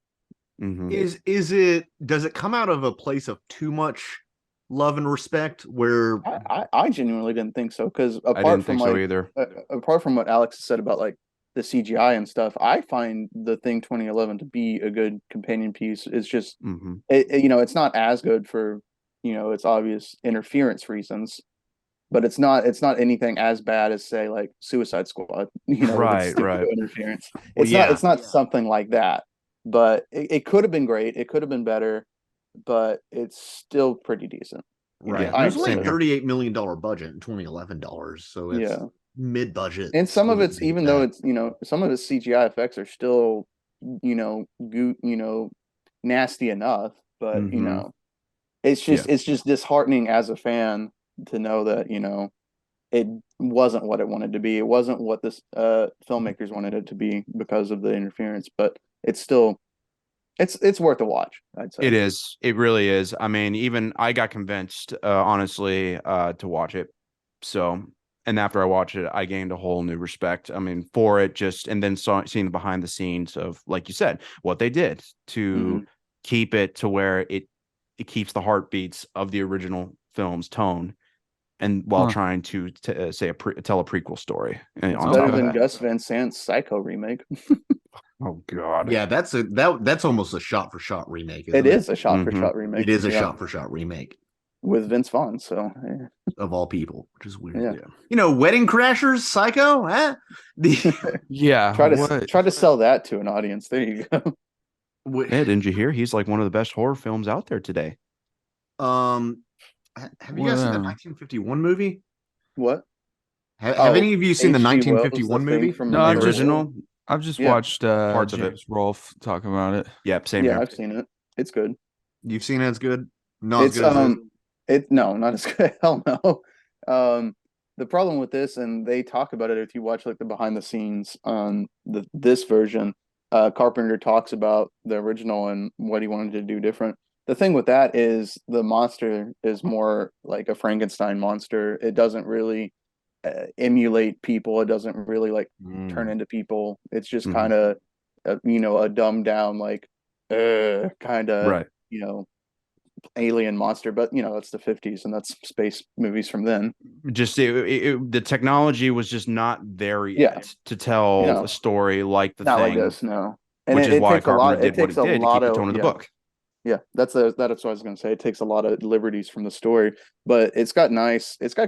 Mhm. Does it come out of a place of too much love and respect where I genuinely didn't think so, because I didn't think so either. apart from what Alex said about like the CGI and stuff, I find the Thing 2011 to be a good companion piece. It's just Mhm. it's not as good for its obvious interference reasons, but it's not anything as bad as, say, like Suicide Squad, with its Right, studio right. interference. Well, It's not something like that, but it could have been great. It could have been better, but it's still pretty decent. right? Yeah, It was I'd only say. a $38 million budget in 2011 so it's Yeah. mid-budget. And some of movie it's, to hit even though that. it's, some of its CGI effects are still, nasty enough, but Mhm. it's just disheartening as a fan to know that, it wasn't what it wanted to be. It wasn't what this filmmakers wanted it to be because of the interference, but it's still it's worth a watch, I'd say. It is. It really is. I mean, even I got convinced, honestly, to watch it. So, and after I watched it, I gained a whole new respect. I mean, for it, and then seeing the behind the scenes of, like you said, what they did to keep it to where it keeps the heartbeats of the original film's tone, and while Huh. trying to tell a prequel story. It's On better top of than that. Gus Van Sant's Psycho remake. Oh God. Yeah, that's almost a shot-for-shot remake, isn't It it? is a shot-for-shot remake. It is a yeah, shot-for-shot remake with Vince Vaughn. So of all people, which is weird. yeah. Wedding Crashers, Psycho, huh? Yeah. What? try to sell that to an audience. There you go. Yeah, didn't you hear? He's like one of the best horror films out there today. Um, Have you guys seen the Well, 1951 movie? What? Have any of you seen the H.G. Wells, 1951 the thing movie? from no, The I've another just world? original. I've just Yeah. watched Parts of it. James Rolfe talk about it. Yep, same Yeah, here. I've seen it. It's good. You've seen it? It's good. Not as It's good as this. no, not as good. Hell no. The problem with this, and they talk about it if you watch like the behind the scenes on this version, Carpenter talks about the original and what he wanted to do different. The thing with that is the monster is more like a Frankenstein monster. It doesn't really emulate people. It doesn't really like turn into people. It's just Mhm. kind of a dumbed down like kind of Right. alien monster, but it's the 50s and that's space movies from then. Just the technology was just not there Yeah. yet to tell No. a story like the Not like thing, this, no. And which is it why takes a lot. Carpenter It did what takes he a did to lot keep the of tone of the yeah. book. Yeah, that's what I was gonna say. It takes a lot of liberties from the story, but it's got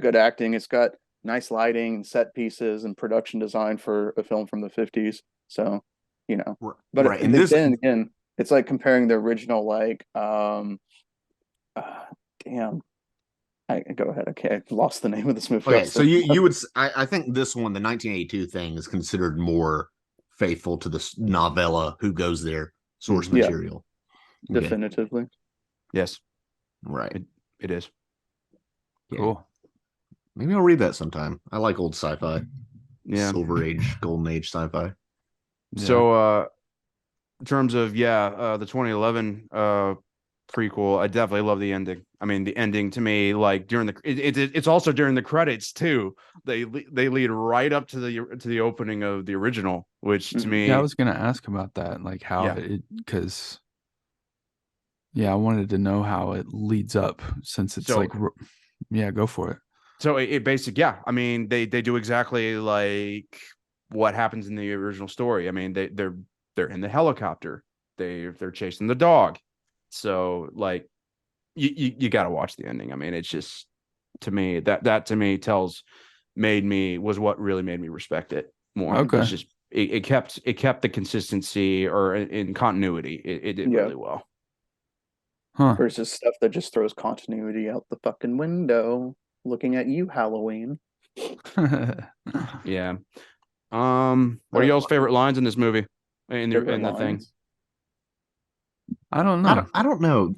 good acting. It's got nice lighting, set pieces, and production design for a film from the 50s. So, but Right. And this, then again, it's like comparing the original, like, damn. Go ahead. Okay, I lost the name of this movie. okay, so you would, I think this one, the 1982 thing, is considered more faithful to the novella Who Goes There source Yeah. material. Okay. Definitively. Yes, Right. it is. Yeah. Cool. Maybe I'll read that sometime. I like old sci-fi. Yeah. Silver Age, Golden Age sci-fi. So in terms of the 2011 prequel, I definitely love the ending. I mean, the ending to me, like during it's also during the credits too. They lead right up to the opening of the original, which to me, Yeah, I was gonna ask about that, like how because I wanted to know how it leads up since it's go for it. So it basic, I mean, they do exactly like what happens in the original story. I mean, they're in the helicopter, they're chasing the dog. So like you got to watch the ending. I mean, it's just, to me, that to me was what really made me respect it more. Okay. It's just it kept the consistency or in continuity. It did really well. Huh. Versus stuff that just throws continuity out the fucking window. Looking at you, Halloween. Yeah. What are y'all's favorite lines in this movie? In the thing? I don't know. I don't know.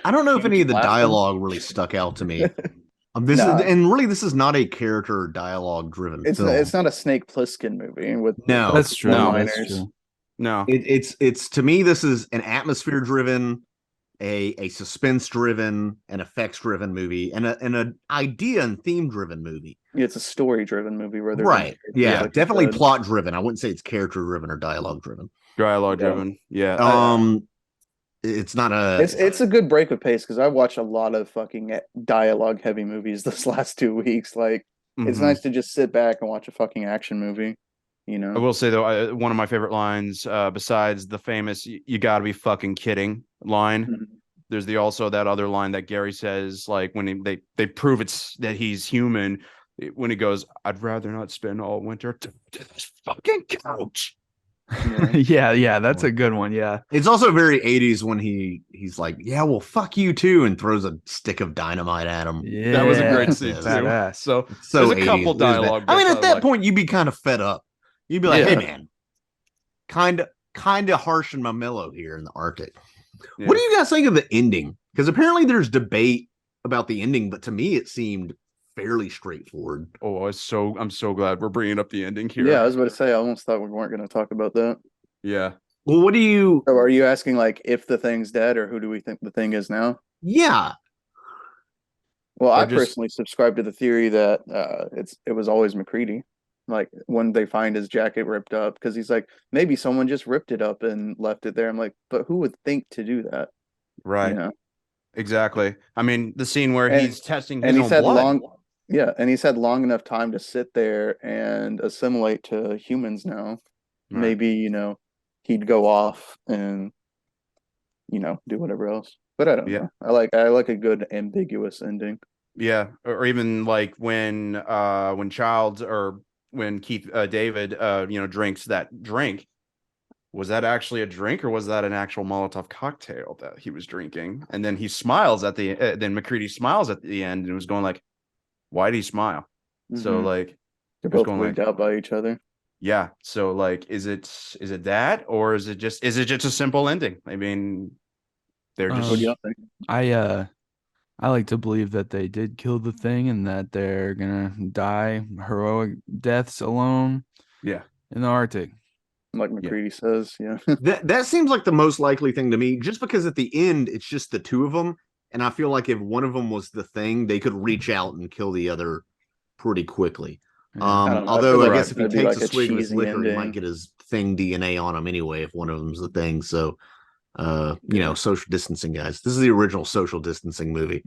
I don't know if any of the Laughing. dialogue really stuck out to me. This is not a character or dialogue driven film. It's not a Snake Plissken movie with That's true. one-liners. That's true. No. It's to me, this is an atmosphere driven, a suspense driven, an effects driven movie, and an idea and theme driven movie. It's a story driven movie rather than Right. Yeah, like definitely plot driven. I wouldn't say it's character driven or dialogue driven. Dialogue driven. Yeah. It's not a. It's a good break of pace because I watched a lot of fucking dialogue heavy movies this last 2 weeks. Like, it's nice to just sit back and watch a fucking action movie. I will say though, one of my favorite lines, besides the famous "you got to be fucking kidding" line, there's also that other line that Gary says, like when they prove that he's human, when he goes, "I'd rather not spend all winter to this fucking couch." Yeah, that's a good one. Yeah, it's also very 80s when he's like, yeah, well, fuck you too, and throws a stick of dynamite at him. Yeah, that was a great scene too. Badass. So there's a couple 80s, dialogue. I mean, at that point, you'd be kind of fed up. You'd be like, hey man, kind of harsh and my mellow here in the Arctic. Yeah. What do you guys think of the ending? Because apparently there's debate about the ending, but to me it seemed fairly straightforward. Oh, I'm so glad we're bringing up the ending here. Yeah, I was about to say, I almost thought we weren't going to talk about that. Yeah. Well, what do you? So are you asking like if the thing's dead, or who do we think the thing is now? Yeah. Well, I personally subscribe to the theory that it was always MacReady. Like when they find his jacket ripped up, because he's like, maybe someone just ripped it up and left it there. I'm like, but who would think to do that? Right. Exactly. I mean, the scene where he's testing his own blood. And he's had long enough time to sit there and assimilate to humans now. Right. Maybe, he'd go off and, do whatever else. But I don't know. I like a good ambiguous ending. Yeah. Or even like when Childs or when Keith David drinks that drink, was that actually a drink or was that an actual Molotov cocktail that he was drinking? And then he smiles at the then MacReady smiles at the end and was going like, why did he smile? So Mhm. like They're was both going wigged out by each other. yeah. So like is it that or is it just a simple ending? I mean, they're just What do y'all think? I like to believe that they did kill the thing and that they're gonna die heroic deaths alone yeah. in the Arctic. Like Yeah. MacReady says, yeah. That seems like the most likely thing to me, just because at the end it's just the two of them, and I feel like if one of them was the thing, they could reach out and kill the other pretty quickly. Yeah. I don't know. I Although feel I like guess if he that'd be takes like a a swig of his cheesy liquor, he might ending. get his thing DNA on him anyway if one of them's the thing. So, you know, social distancing, guys. This is the original social distancing movie.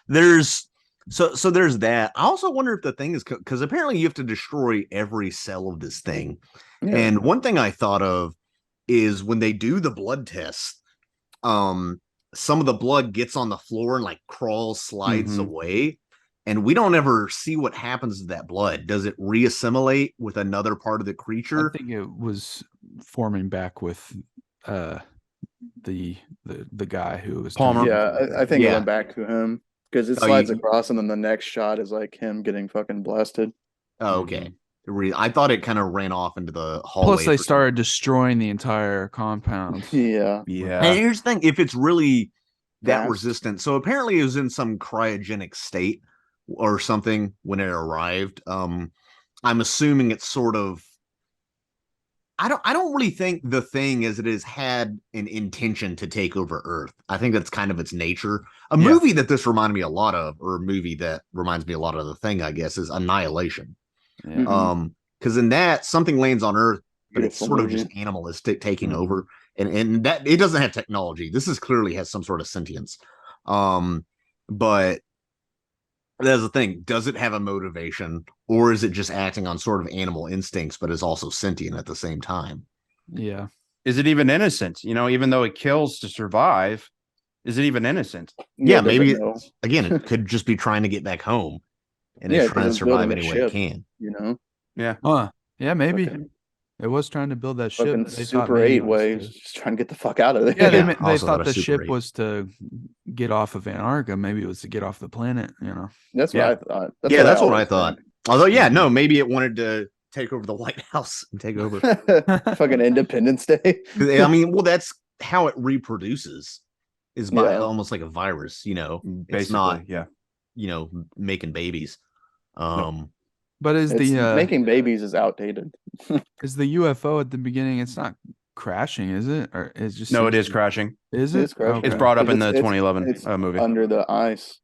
There's so there's that. I also wonder if the thing is because apparently you have to destroy every cell of this thing. Yeah. And one thing I thought of is when they do the blood test, some of the blood gets on the floor and like crawls, slides Mhm. away. And we don't ever see what happens to that blood. Does it reassimilate with another part of the creature? I think it was forming back with the guy who was Palmer. Yeah, I think it Yeah. went back to him because it Oh, slides you- across, and then the next shot is like him getting fucking blasted. Oh, okay. I thought it kind of ran off into the hallway. Plus, they for some- started destroying the entire compound. Yeah. Yeah. And here's the thing: if it's really that Fast. resistant, so apparently it was in some cryogenic state or something when it arrived. I'm assuming it's sort of. I don't really think the thing as it is had an intention to take over Earth. I think that's kind of its nature. A Yeah. movie that this reminded me a lot of, or a movie that reminds me a lot of the thing, I guess, is Annihilation. Yeah. Mhm. Because in that something lands on Earth, but it's Beautiful sort of movie. just animalistic taking Mhm. over, and that it doesn't have technology. This is clearly has some sort of sentience. But that's the thing. Does it have a motivation, or is it just acting on sort of animal instincts, but is also sentient at the same time? Yeah. Is it even innocent? You know, even though it kills to survive, is it even innocent? Yeah, does maybe it know? Again, it could just be trying to get back home, and Yeah, it's 'cause trying to it's survive building a any way it ship. can. You know, Huh. Yeah, maybe Fucking- it was trying to build that ship. fucking They thought Super maybe 8 it was waves, to- just trying to get the fuck out of there. Yeah, Yeah, they also thought not a the Super ship 8. was to get off of Antarctica. Maybe it was to get off the planet. You know. That's Yeah. what I thought. That's what I always thought. think. Although, yeah, no, maybe it wanted to take over the White House and take over. Fucking Independence Day. I mean, well, that's how it reproduces, is by Yeah. almost like a virus. You know, Basically, it's not yeah. making babies. But is It's the making babies is outdated. is the UFO at the beginning? It's not crashing, is it? Or it just No, it seems is crashing. Is It it? is crashing. It's Okay. brought up in Because the it's- 2011 it's movie. under the ice.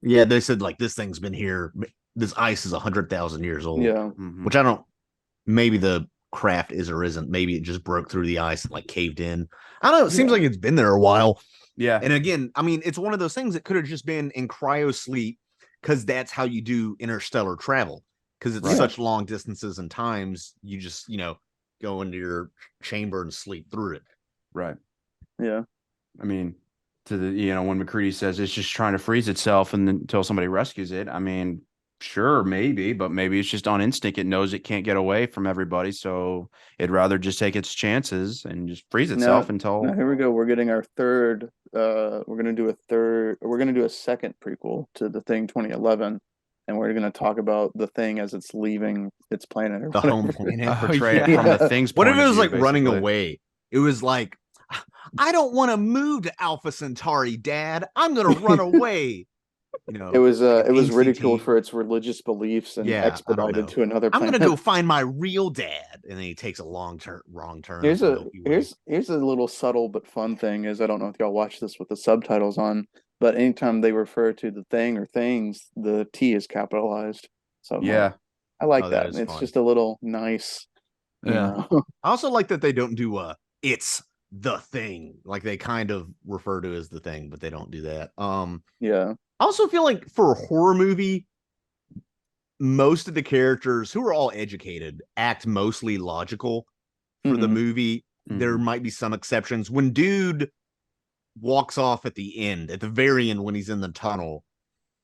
Yeah, they said like this thing's been here. This ice is 100,000 years old. Yeah. Mhm. Which I don't. Maybe the craft is or isn't. Maybe it just broke through the ice and like caved in. I don't know. It seems Yeah. like it's been there a while. Yeah. And again, I mean, it's one of those things that could have just been in cryo sleep because that's how you do interstellar travel. Because it's Right. such long distances and times, you just go into your chamber and sleep through it. Right. Yeah. I mean, when MacReady says it's just trying to freeze itself and then until somebody rescues it, I mean, sure, maybe, but maybe it's just on instinct. It knows it can't get away from everybody, so it'd rather just take its chances and just freeze itself until. Now here we go. We're getting our third. We're gonna do a second prequel to the Thing 2011, and we're gonna talk about the Thing as it's leaving its planet. Or The whatever. home planet. Oh, portray it yeah. from the thing's What if point it of was view, like running basically. away? It was like, I don't want to move to Alpha Centauri, Dad. I'm gonna run away. It was like an ridiculed ACT. for its religious beliefs and Yeah, I don't expedited know. to another I'm planet. gonna go find my real dad, and then he takes a wrong turn. Here's up a the Milky Way. here's a little subtle but fun thing is I don't know if y'all watch this with the subtitles on, but anytime they refer to the thing or things, the T is capitalized. So Yeah. I like Oh, that that. is It's fun. just a little nice. You Yeah. know? I also like that they don't do it's the thing, like they kind of refer to as the thing, but they don't do that. Yeah. I also feel like for a horror movie, most of the characters who are all educated act mostly logical for the Mhm. movie. There Mhm. might be some exceptions. When dude walks off at the very end when he's in the tunnel,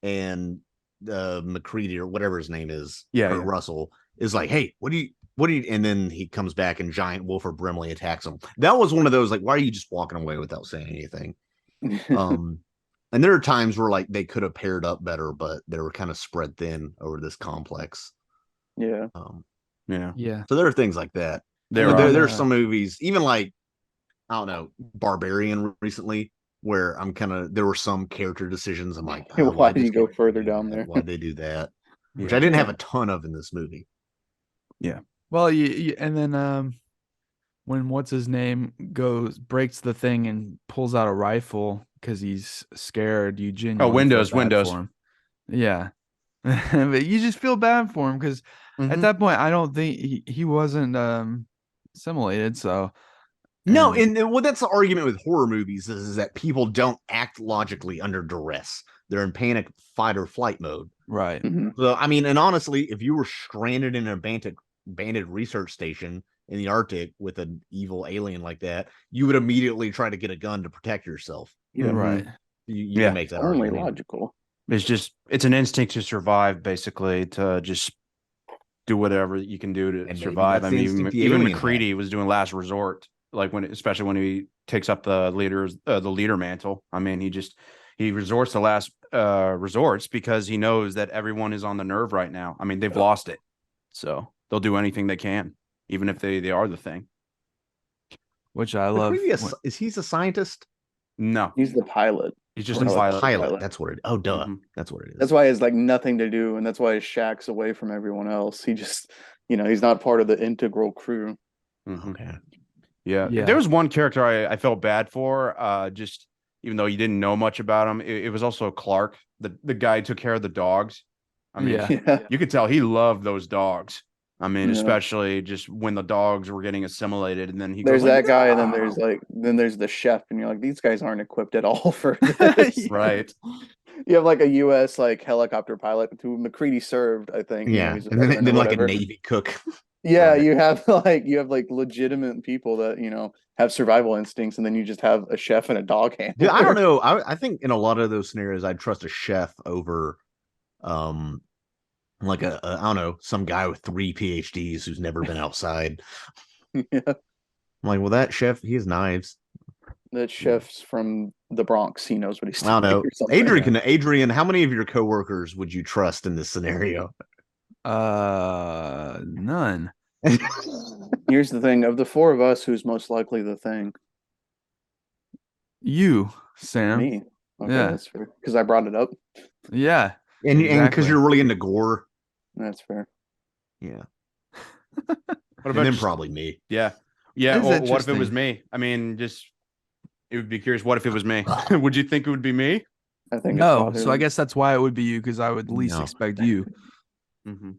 and MacReady or whatever his name is, Yeah, Kurt yeah. Russell is like, "Hey, what do you what do you? And then he comes back and giant Wilford Brimley attacks him. That was one of those like, why are you just walking away without saying anything? And there are times where like they could have paired up better, but they were kind of spread thin over this complex. Yeah. Yeah. So there are things like that. There are some movies, even like, I don't know, Barbarian recently, where there were some character decisions. I'm like, why did you go further down there? Why'd they do that? Which I didn't have a ton of in this movie. Yeah. Well, and then when what's his name breaks the thing and pulls out a rifle because he's scared, you genuinely feel bad for him. Yeah. But you just feel bad for him because at that point I don't think he wasn't assimilated. So no, and that's the argument with horror movies is that people don't act logically under duress. They're in panic, fight, or flight mode. Right. So I mean, and honestly, if you were stranded in an abandoned research station in the Arctic with an evil alien like that, you would immediately try to get a gun to protect yourself. Right. You can make that only argument. logical. It's an instinct to survive, basically, to just do whatever you can do to survive. I mean, even MacReady was doing last resort, like especially when he takes up the leader mantle. I mean, he resorts to last resorts because he knows that everyone is on the nerve right now. I mean, they've lost it, so they'll do anything they can, even if they are the thing. Which I love. Is he a scientist? No, he's the pilot. He's just a pilot. That's what it. Oh, duh. That's what it is. That's why it's like nothing to do, and that's why his shack's away from everyone else. He just, he's not part of the integral crew. Okay. Yeah. There was one character I felt bad for. Just even though you didn't know much about him, it was also Clark, the guy who took care of the dogs. I mean, you could tell he loved those dogs. I mean, especially just when the dogs were getting assimilated, and then there's that guy, and then there's the chef, and you're like, these guys aren't equipped at all for this. Right. You have like a U.S. like helicopter pilot who MacReady served, I think. Yeah, and then like a Navy cook. Yeah, you have like legitimate people that have survival instincts, and then you just have a chef and a dog handler. Dude, I don't know. I think in a lot of those scenarios, I'd trust a chef over, like I don't know, some guy with 3 PhDs who's never been outside. Yeah. I'm like, well, that chef, he has knives. That chef's from the Bronx. He knows what he's doing. I don't know. Adrian, how many of your coworkers would you trust in this scenario? None. Here's the thing: of the 4 of us, who's most likely the thing? You, Sam. Me. Okay, yeah, that's fair. Because I brought it up. Yeah, and because you're really into gore. That's fair. Yeah. What about then probably me? Yeah. Well, what if it was me? I mean, it would be curious. What if it was me? Would you think it would be me? I think no. So I guess that's why it would be you, because I would least expect you.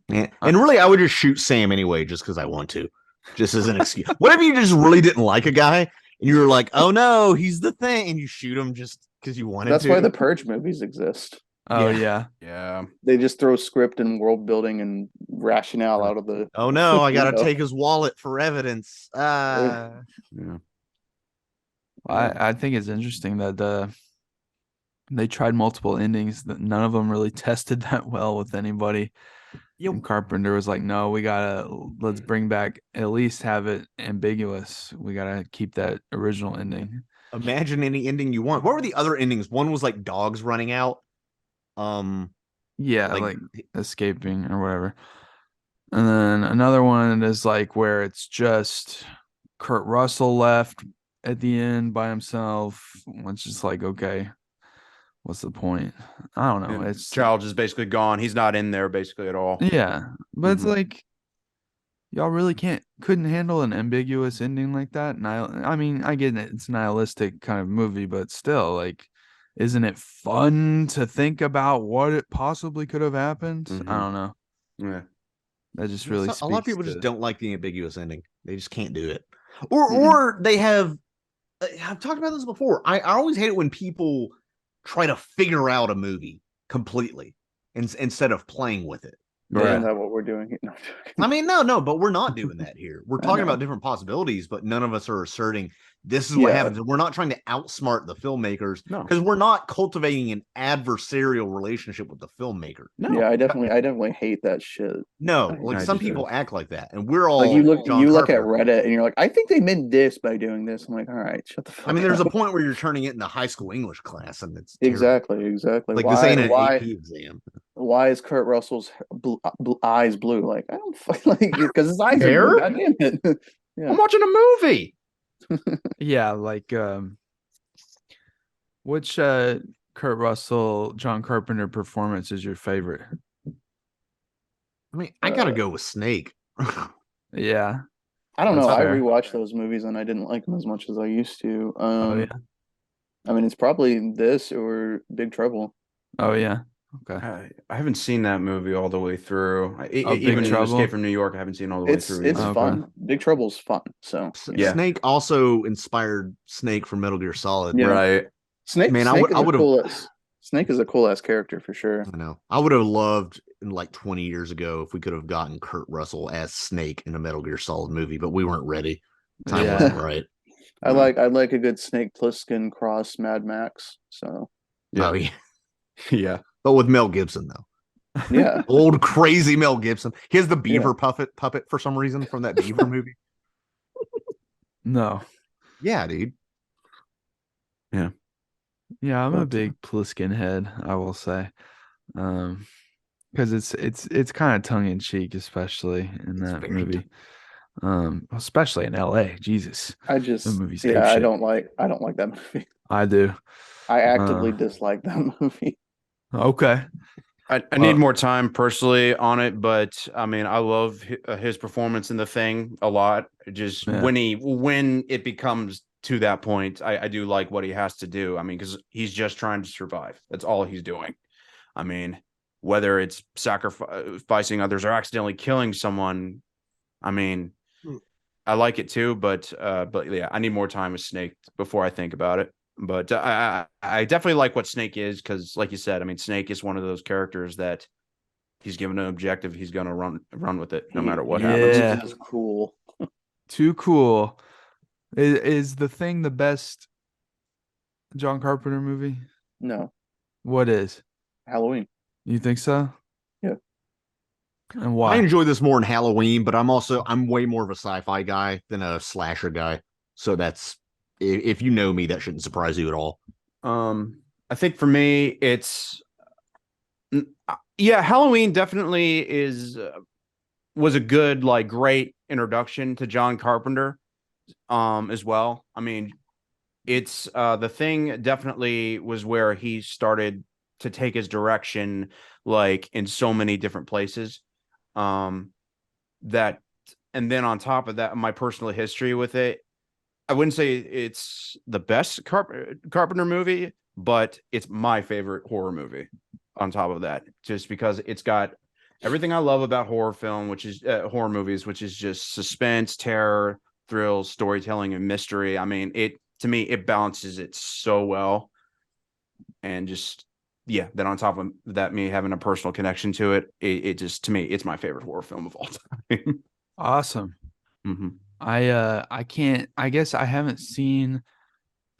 Yeah. And really, I would just shoot Sam anyway, just because I want to, just as an excuse. What if you just really didn't like a guy and you were like, "Oh no, he's the thing," and you shoot him just because you wanted to? That's why the Purge movies exist. Oh yeah. They just throw script and world building and rationale out of the. Oh no, I gotta take his wallet for evidence. I think it's interesting that they tried multiple endings that none of them really tested that well with anybody. And Carpenter was like, no, let's bring back, at least have it ambiguous. We gotta keep that original ending. Imagine any ending you want. What were the other endings? One was like dogs running out. Like escaping or whatever. And then another one is like where it's just Kurt Russell left at the end by himself, which is like, okay, what's the point? I don't know. It's Child is basically gone. He's not in there basically at all. Yeah, but it's like y'all really couldn't handle an ambiguous ending like that. I mean, I get it. It's a nihilistic kind of movie, but still, like, isn't it fun to think about what it possibly could have happened? I don't know. Yeah, that just really. A lot of people just don't like the ambiguous ending. They just can't do it, or they have. I've talked about this before. I always hate it when people try to figure out a movie completely instead of playing with it. Isn't that what we're doing here? No, I'm joking. I mean, no, but we're not doing that here. We're I talking know. about different possibilities, but none of us are asserting this is what Yeah. happens. We're not trying to outsmart the filmmakers No. because we're not cultivating an adversarial relationship with the filmmaker. No. Yeah, I definitely hate that shit. No, like I some just- people act like that, and we're all Like you look John you look at Carpenter. Reddit and you're like, I think they meant this by doing this. I'm like, all right, shut the fuck I mean, there's a up. point where you're turning it into high school English class, and it's terrible. Exactly. Like why, this ain't an why, AP exam. why is Kurt Russell's eyes blue? Like, I don't like because his eyes Hair? are blue. God damn it. Yeah. I'm watching a movie. Yeah, like which Kurt Russell, John Carpenter performance is your favorite? I mean, I gotta go with Snake. Yeah. I don't That's know. I fair. rewatched those movies and I didn't like them as much as I used to. Oh yeah. I mean, it's probably this or Big Trouble. Oh yeah. Okay. I haven't seen that movie all the way through. Big Even Trouble? Escape from New York, I haven't seen all the way It's through. it's either. Okay. fun. Big Trouble's fun. So Yeah. Snake also inspired Snake from Metal Gear Solid. Yeah. Right. Snake. Man, I Snake is a would've- cool Snake is a cool ass character for sure. I know. I would have loved in like 20 years ago if we could have gotten Kurt Russell as Snake in a Metal Gear Solid movie, but we weren't ready. Time Yeah. wasn't right. I like a good Snake Plissken cross Mad Max. So Yeah. Oh, yeah. Yeah. But with Mel Gibson though. yeah. Old crazy Mel Gibson. He has the beaver puppet for some reason from that beaver movie. No. Yeah, dude. Yeah, I'm But, a big Pliskin head, I will say. Because it's kind of tongue in cheek, especially in that very movie. Especially in LA. Jesus. I just The movie's yeah, I apeshit. don't like that movie. I do. I actively Uh, dislike that movie. Okay. I need more time personally on it, but I mean, I love his performance in The Thing a lot. Just Yeah. when it becomes to that point, I do like what he has to do. I mean, because he's just trying to survive. That's all he's doing. I mean, whether it's sacrificing others or accidentally killing someone, I mean, I like it too. But yeah, I need more time with Snake before I think about it. But I definitely like what Snake is because, like you said, I mean, Snake is one of those characters that he's given an objective, he's going to run with it no matter what happens. Yeah. It's cool. Too cool. Is The Thing the best John Carpenter movie? No, What is? Halloween. You think so? Yeah. And I why? enjoy this more in Halloween, but I'm way more of a sci-fi guy than a slasher guy. So that's if you know me, that shouldn't surprise you at all. I think for me, it's Halloween definitely was a good, like, great introduction to John Carpenter, as well. I mean, it's The Thing definitely was where he started to take his direction, like, in so many different places. That, and then on top of that, my personal history with it, I wouldn't say it's the best Carpenter movie, but it's my favorite horror movie on top of that, just because it's got everything I love about horror movies, which is just suspense, terror, thrills, storytelling, and mystery. I mean, to me, it balances it so well. And just, yeah, then on top of that, me having a personal connection to it, it just, to me, it's my favorite horror film of all time. Awesome. Mm-hmm. I guess I haven't seen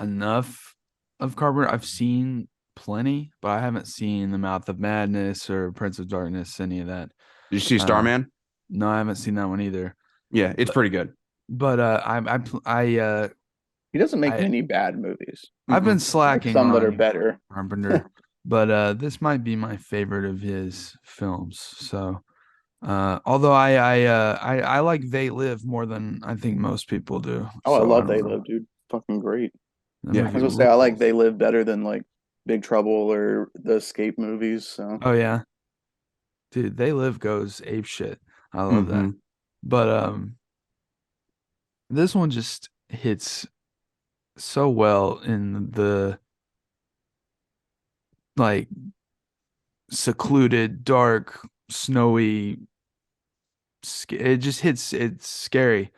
enough of Carpenter. I've seen plenty, but I haven't seen The Mouth of Madness or Prince of Darkness, any of that. Did you see Starman? No, I haven't seen that one either. Yeah, it's pretty good. But He doesn't make I- many bad movies. I've been There's slacking some that are on better. Carpenter, but this might be my favorite of his films. So, although I like They Live more than I think most people do. Oh, I So love don't They know. Live, dude. Fucking great. That Yeah. I movie was gonna say I like rules. They Live better than like Big Trouble or the Escape movies. So Oh yeah, dude, They Live goes ape shit. I love that. Mhm. But this one just hits so well in the like secluded, dark, snowy. It just hits. It's scary,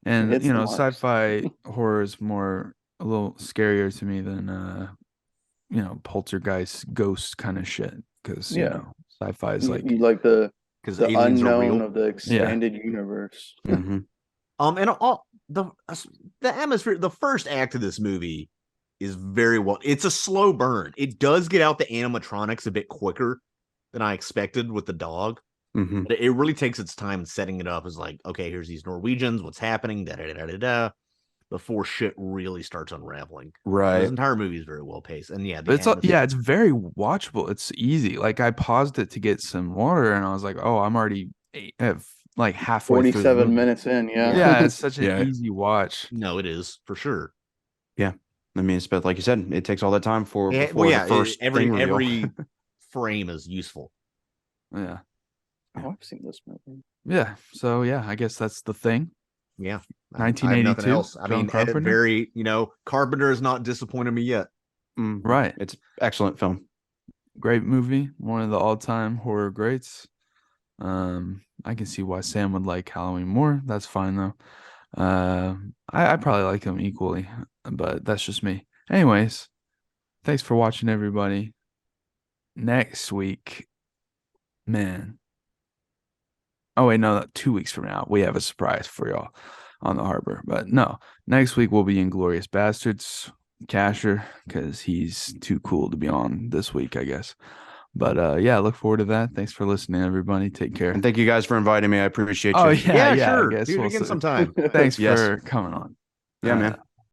and hits the marks. sci-fi horror is a little scarier to me than poltergeist, ghost kind of shit. Because Yeah. sci-fi is like you like the because The aliens are unknown real. of the expanded universe. Mhm. And all the atmosphere, the first act of this movie is very well. It's a slow burn. It does get out the animatronics a bit quicker than I expected with the dog. Mhm. But it really takes its time setting it up as like, okay, here's these Norwegians, what's happening, da da da da da, before shit really starts unraveling. This Right. entire movie is very well paced, and yeah, But it's very watchable. It's easy. Like I paused it to get some water, and I was like, "Oh, I'm already like halfway through." 47 minutes in, yeah. Yeah, it's such an Yeah. easy watch. No, it is for sure. I mean, but like you said, it takes all that time for Yeah, before the first thing reveal. every frame is useful. Yeah, Oh, I've seen this movie. yeah. So yeah, I guess that's the thing. Yeah, I have 1982, nothing else. I John mean, Carpenter? Carpenter has not disappointed me yet. Mhm. Right. It's excellent film. Great movie. One of the all-time horror greats. I can see why Sam would like Halloween more. That's fine though. I probably like them equally, but that's just me. Anyways, thanks for watching, everybody. Next week, man. Oh wait, no, 2 weeks from now, we have a surprise for y'all on the harbor. But no, next week we'll be Inglorious Bastards, Casher, because he's too cool to be on this week, I guess. But yeah, look forward to that. Thanks for listening, everybody. Take care. And thank you guys for inviting me. I appreciate you. Oh yeah, Yeah, sure. I guess Do it we'll again see. sometime. Thanks Yes. for coming on. Yeah, man.